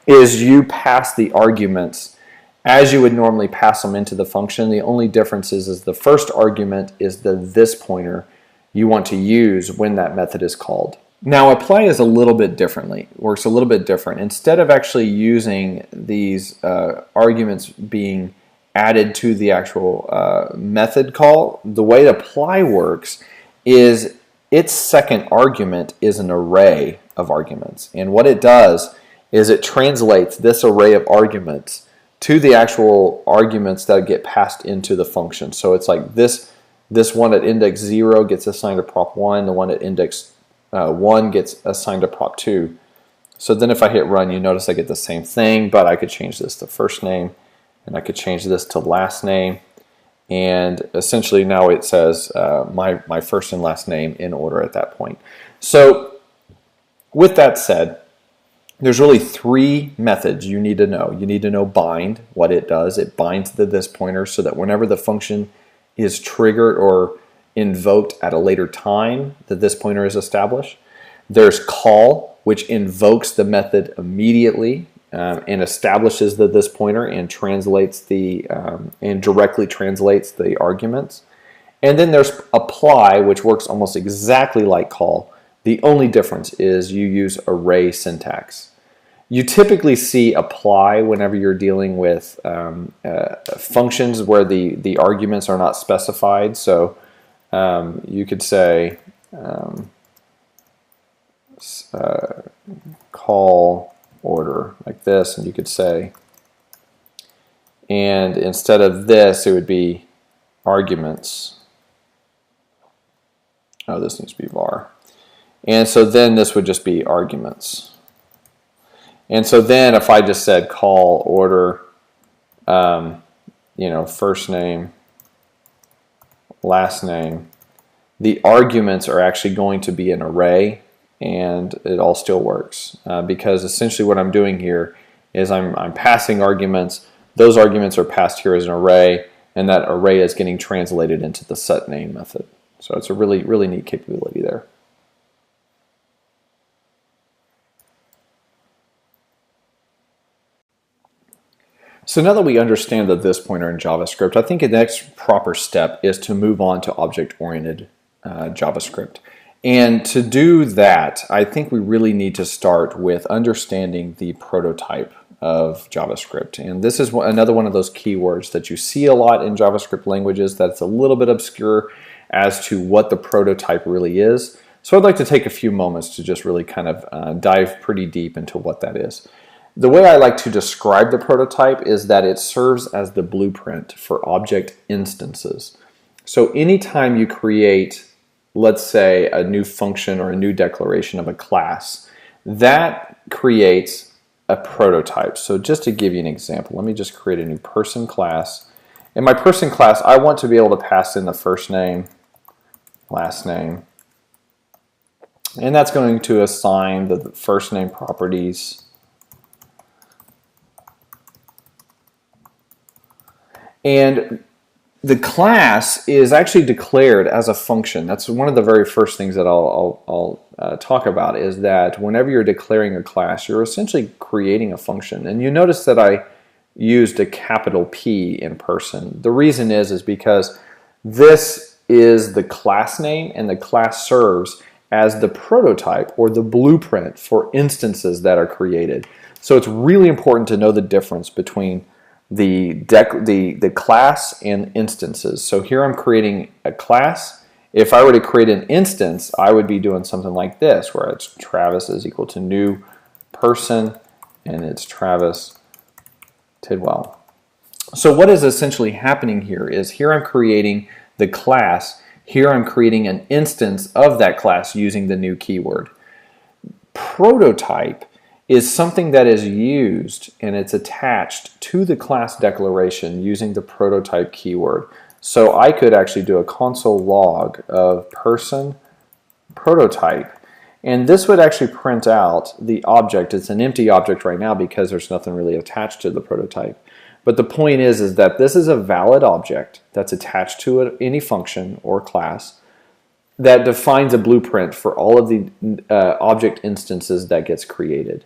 is you pass the arguments as you would normally pass them into the function. The only difference is the first argument is the this pointer you want to use when that method is called. Now apply is a little bit differently, works a little bit different. Instead of actually using these arguments being added to the actual method call, the way apply works is its second argument is an array of arguments. And what it does is it translates this array of arguments to the actual arguments that get passed into the function. So it's like this one at index 0 gets assigned to prop 1, the one at index 1 gets assigned to prop 2. So then if I hit run, you notice I get the same thing, but I could change this to first name, and I could change this to last name, and essentially now it says my first and last name in order at that point. So with that said, there's really 3 methods you need to know. You need to know bind, what it does. It binds the this pointer so that whenever the function is triggered or invoked at a later time, the this pointer is established. There's call, which invokes the method immediately and establishes the this pointer and translates the and directly translates the arguments. And then there's apply, which works almost exactly like call. The only difference is you use array syntax. You typically see apply whenever you're dealing with functions where the arguments are not specified. So you could say call order like this, and you could say, and instead of this it would be arguments. Oh, this needs to be var. And so then this would just be arguments. And so then if I just said call order, first name, last name, the arguments are actually going to be an array, and it all still works because essentially what I'm doing here is I'm passing arguments. Those arguments are passed here as an array, and that array is getting translated into the setName method. So it's a really, really neat capability there. So now that we understand the this pointer in JavaScript, I think the next proper step is to move on to object-oriented JavaScript. And to do that, I think we really need to start with understanding the prototype of JavaScript. And this is another one of those keywords that you see a lot in JavaScript languages that's a little bit obscure as to what the prototype really is. So I'd like to take a few moments to just really kind of dive pretty deep into what that is. The way I like to describe the prototype is that it serves as the blueprint for object instances. So anytime you create, let's say, a new function or a new declaration of a class, that creates a prototype. So just to give you an example, let me just create a new person class. In my person class, I want to be able to pass in the first name, last name, and that's going to assign the first name properties. And the class is actually declared as a function. That's one of the very first things that I'll talk about, is that whenever you're declaring a class, you're essentially creating a function. And you notice that I used a capital P in person. The reason is because this is the class name, and the class serves as the prototype or the blueprint for instances that are created. So it's really important to know the difference between the class and instances. So here I'm creating a class. If I were to create an instance, I would be doing something like this, where it's Travis is equal to new person, and it's Travis Tidwell. So what is essentially happening here is here I'm creating the class. Here I'm creating an instance of that class using the new keyword. Prototype is something that is used and it's attached to the class declaration using the prototype keyword. So I could actually do a console log of person prototype, and this would actually print out the object. It's an empty object right now because there's nothing really attached to the prototype. But the point is that this is a valid object that's attached to any function or class that defines a blueprint for all of the object instances that gets created.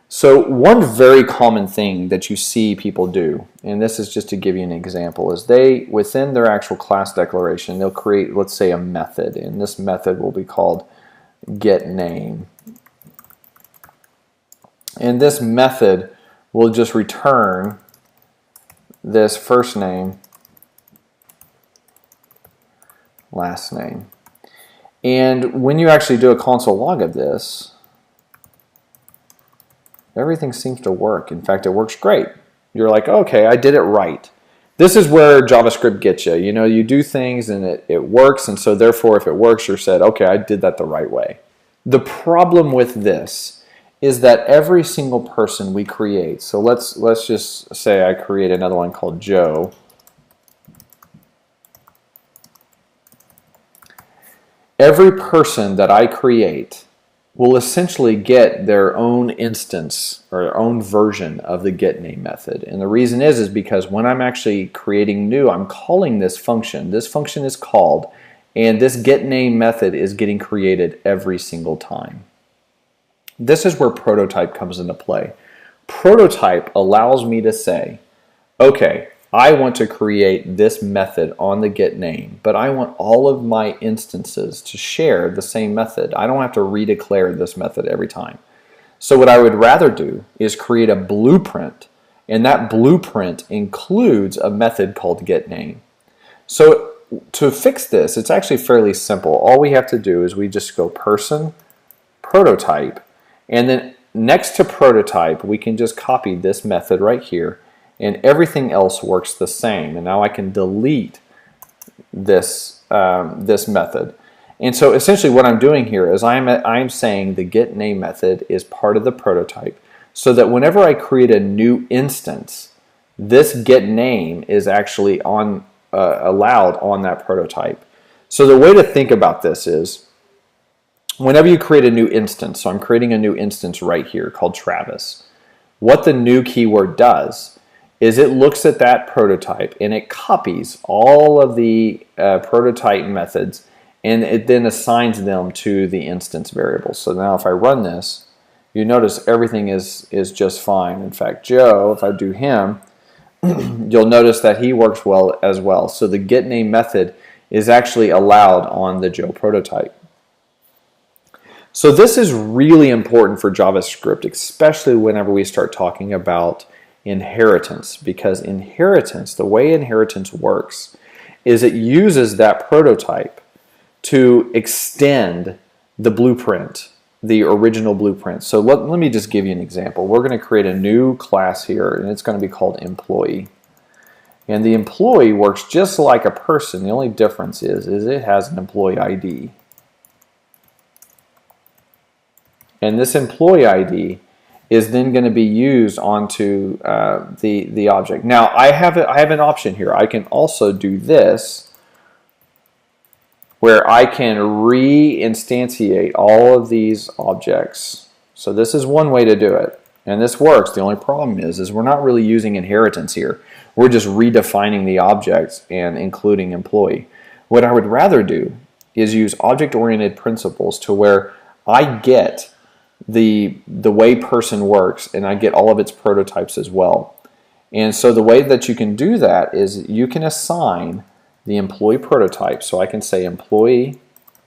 So one very common thing that you see people do, and this is just to give you an example, is they, within their actual class declaration, they'll create, let's say, a method, and this method will be called getName. And this method will just return this first name, last name. And when you actually do a console log of this, everything seems to work. In fact, it works great. You're like, okay, I did it right. This is where JavaScript gets you. You know, you do things and it works, and so therefore if it works, you're said, okay, I did that the right way. The problem with this is that every single person we create, so let's just say I create another one called Joe. Every person that I create will essentially get their own instance or their own version of the getName method. And the reason is because when I'm actually creating new, I'm calling this function. This function is called, and this getName method is getting created every single time. This is where prototype comes into play. Prototype allows me to say, okay, I want to create this method on the getName, but I want all of my instances to share the same method. I don't have to redeclare this method every time. So what I would rather do is create a blueprint, and that blueprint includes a method called getName. So to fix this, it's actually fairly simple. All we have to do is we just go person, prototype, and then next to prototype, we can just copy this method right here, and everything else works the same. And now I can delete this, this method. And so essentially what I'm doing here is I'm saying the getName method is part of the prototype, so that whenever I create a new instance, this getName is actually allowed on that prototype. So the way to think about this is, whenever you create a new instance, so I'm creating a new instance right here called Travis, what the new keyword does is it looks at that prototype and it copies all of the prototype methods, and it then assigns them to the instance variables. So now if I run this, you notice everything is just fine. In fact, Joe, if I do him, you'll notice that he works well as well. So the getName method is actually allowed on the Joe prototype. So this is really important for JavaScript, especially whenever we start talking about inheritance, because inheritance, the way inheritance works is it uses that prototype to extend the blueprint, the original blueprint. So let me just give you an example. We're going to create a new class here, and it's going to be called employee. And the employee works just like a person. The only difference is it has an employee ID. And this employee ID is then going to be used onto the object. Now I have an option here. I can also do this, where I can re-instantiate all of these objects. So this is one way to do it, and this works. The only problem is we're not really using inheritance here. We're just redefining the objects and including employee. What I would rather do is use object-oriented principles to where I get the way person works, and I get all of its prototypes as well. And so the way that you can do that is you can assign the employee prototype. So I can say employee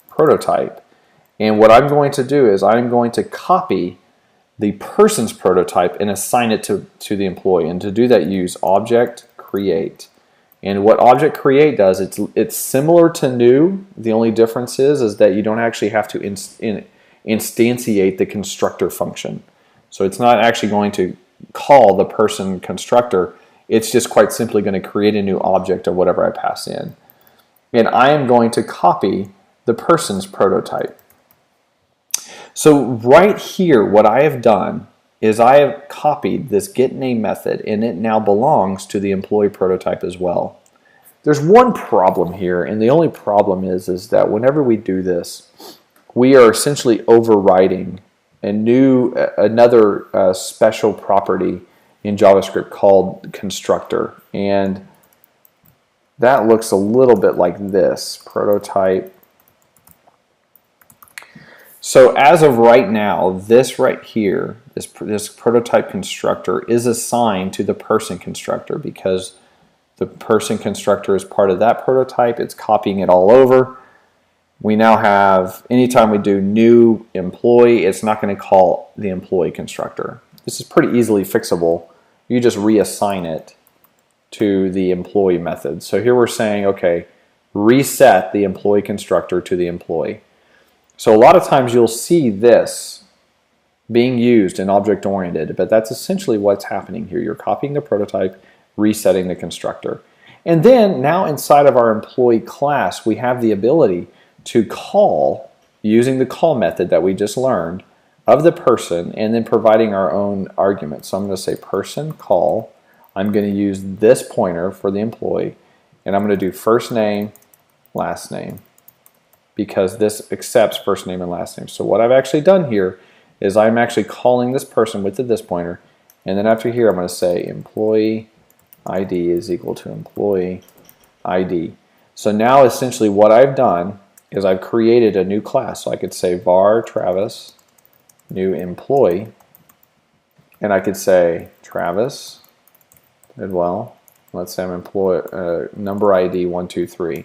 prototype, and what I'm going to do is I'm going to copy the person's prototype and assign it to the employee. And to do that, use object create. And what object create does, it's similar to new. The only difference is that you don't actually have to instantiate the constructor function. So it's not actually going to call the person constructor. It's just quite simply going to create a new object of whatever I pass in. And I am going to copy the person's prototype. So right here, what I have done is I have copied this getName method, and it now belongs to the employee prototype as well. There's one problem here, and the only problem is that whenever we do this, we are essentially overriding another special property in JavaScript called constructor, and that looks a little bit like this, prototype. So as of right now, this right here, this prototype constructor is assigned to the person constructor because the person constructor is part of that prototype. It's copying it all over. We now have, anytime we do new employee, it's not going to call the employee constructor. This is pretty easily fixable. You just reassign it to the employee method. So here we're saying, okay, reset the employee constructor to the employee. So a lot of times you'll see this being used in object-oriented, but that's essentially what's happening here. You're copying the prototype, resetting the constructor. And then now inside of our employee class, we have the ability to call, using the call method that we just learned, of the person, and then providing our own argument. So I'm going to say person call. I'm going to use this pointer for the employee, and I'm going to do first name, last name, because this accepts first name and last name. So what I've actually done here is I'm actually calling this person with the this pointer, and then after here I'm going to say employee ID is equal to employee ID. So now essentially what I've done is I've created a new class. So I could say var Travis new employee, and I could say Travis as well. Let's say I'm employee number ID 123.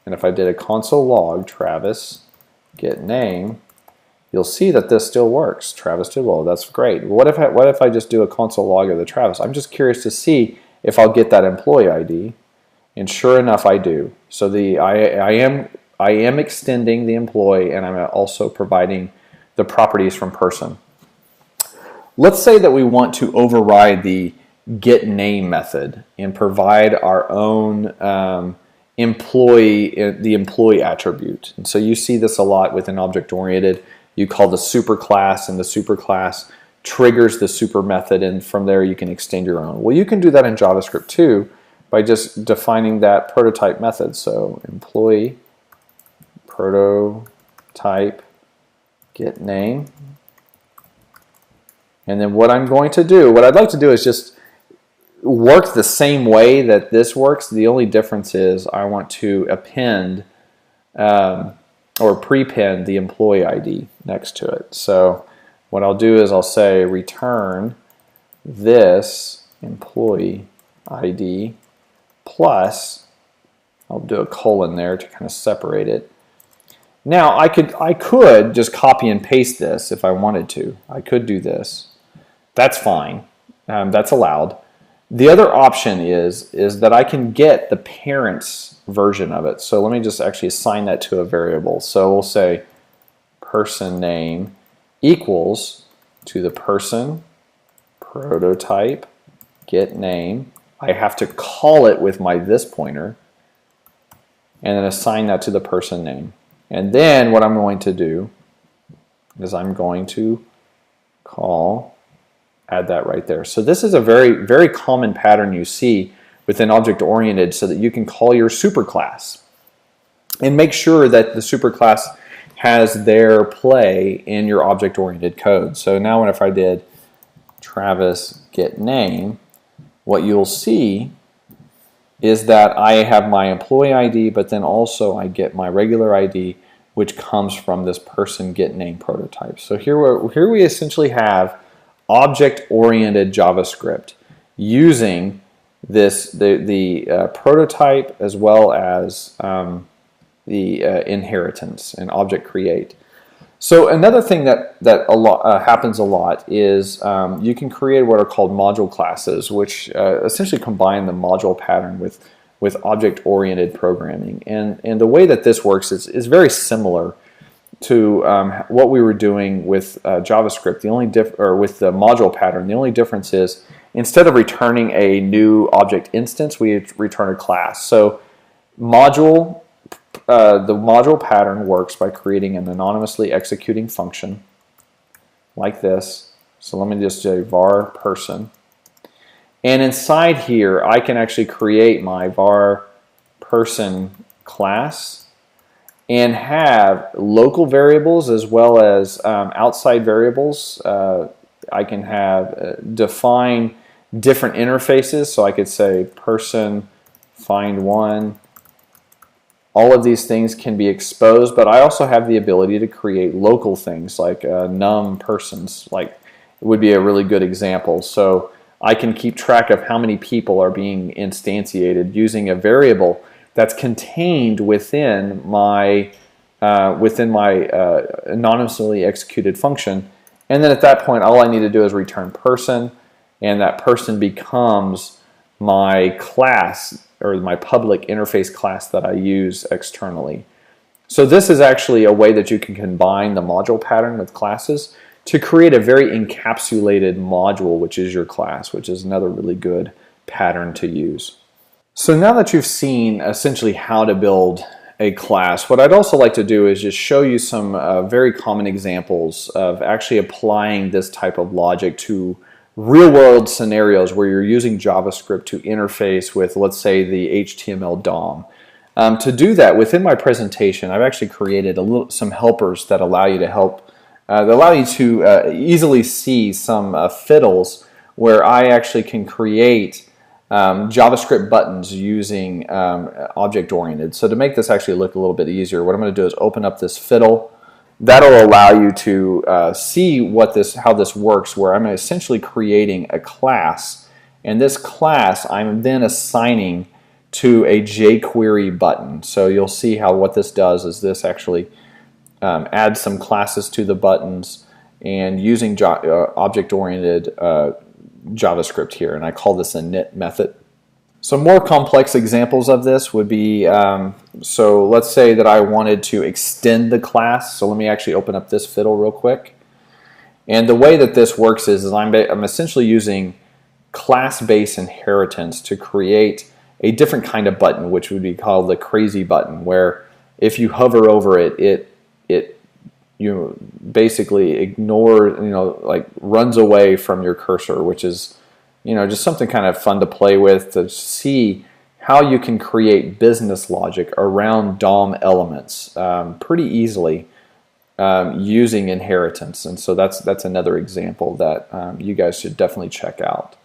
And if I did a console log Travis get name, you'll see that this still works. Travis did well. That's great. What if I just do a console log of the Travis? I'm just curious to see if I'll get that employee ID, and sure enough, I do. So I am extending the employee, and I'm also providing the properties from person. Let's say that we want to override the getName method and provide our own the employee attribute. And so you see this a lot within object-oriented. You call the superclass, and the superclass triggers the super method, and from there you can extend your own. Well, you can do that in JavaScript too by just defining that prototype method. So employee prototype getName. And then what I'm going to do, what I'd like to do is just work the same way that this works. The only difference is I want to append or prepend the employee ID next to it. So what I'll do is I'll say return this employee ID plus, I'll do a colon there to kind of separate it. Now I could just copy and paste this if I wanted to. I could do this. That's fine. That's allowed. The other option is that I can get the parent's version of it. So let me just actually assign that to a variable. So we'll say person name equals to the person prototype get name. I have to call it with my this pointer and then assign that to the person name. And then what I'm going to do is I'm going to add that right there. So this is a very, very common pattern you see within object-oriented, so that you can call your superclass and make sure that the superclass has their play in your object-oriented code. So now if I did Travis get name, what you'll see is that I have my employee ID, but then also I get my regular ID, which comes from this person get name prototype. So here we essentially have object-oriented JavaScript using the prototype as well as the inheritance and object create. So another thing that happens a lot is you can create what are called module classes, which essentially combine the module pattern with object-oriented programming. And the way that this works is very similar to what we were doing with JavaScript. The only with the module pattern, the only difference is instead of returning a new object instance, we return a class. So the module pattern works by creating an anonymously executing function like this. So let me just say var person. And inside here, I can actually create my var person class and have local variables as well as outside variables. I can have define different interfaces. So I could say person find one. All of these things can be exposed, but I also have the ability to create local things like num persons, like would be a really good example. So I can keep track of how many people are being instantiated using a variable that's contained within my anonymously executed function. And then at that point, all I need to do is return person, and that person becomes my class, or my public interface class that I use externally. So this is actually a way that you can combine the module pattern with classes to create a very encapsulated module, which is your class, which is another really good pattern to use. So now that you've seen essentially how to build a class, what I'd also like to do is just show you some very common examples of actually applying this type of logic to real-world scenarios where you're using JavaScript to interface with, let's say, the HTML DOM. To do that, within my presentation, I've actually created some helpers that allow you to easily see some fiddles where I actually can create JavaScript buttons using object-oriented. So to make this actually look a little bit easier, what I'm going to do is open up this fiddle. That'll allow you to see how this works, where I'm essentially creating a class, and this class I'm then assigning to a JQuery button. So you'll see how what this does is this actually adds some classes to the buttons and using object-oriented JavaScript here, and I call this a init method. Some more complex examples of this would be, so let's say that I wanted to extend the class. So let me actually open up this fiddle real quick. And the way that this works is I'm essentially using class-based inheritance to create a different kind of button, which would be called the crazy button, where if you hover over it, it basically ignores, like runs away from your cursor, which is just something kind of fun to play with, to see how you can create business logic around DOM elements pretty easily using inheritance. And so that's another example that you guys should definitely check out.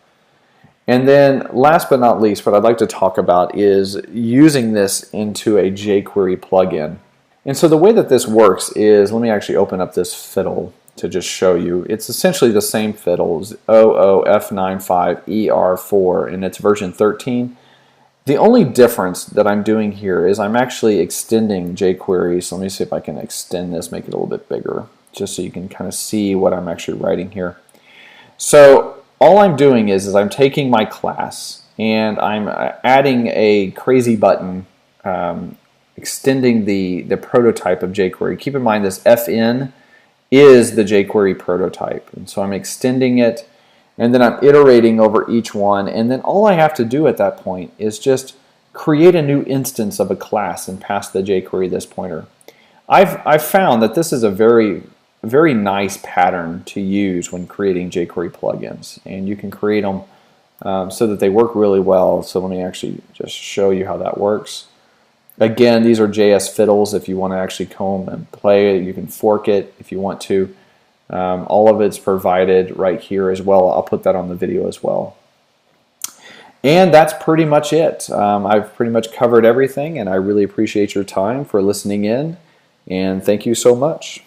And then last but not least, what I'd like to talk about is using this into a jQuery plugin. And so the way that this works is, let me actually open up this fiddle to just show you. It's essentially the same fiddle, OOF95ER4, and it's version 13. The only difference that I'm doing here is I'm actually extending jQuery. So let me see if I can extend this, make it a little bit bigger, just so you can kind of see what I'm actually writing here. So all I'm doing is I'm taking my class and I'm adding a crazy button, extending the prototype of jQuery. Keep in mind this FN is the jQuery prototype, and so I'm extending it, and then I'm iterating over each one, and then all I have to do at that point is just create a new instance of a class and pass the jQuery this pointer. I've found that this is a very nice pattern to use when creating jQuery plugins, and you can create them so that they work really well. So let me actually just show you how that works. Again, these are JS fiddles. If you want to actually comb and play it, you can fork it if you want to. All of it's provided right here as well. I'll put that on the video as well. And that's pretty much it. I've pretty much covered everything, and I really appreciate your time for listening in, and thank you so much.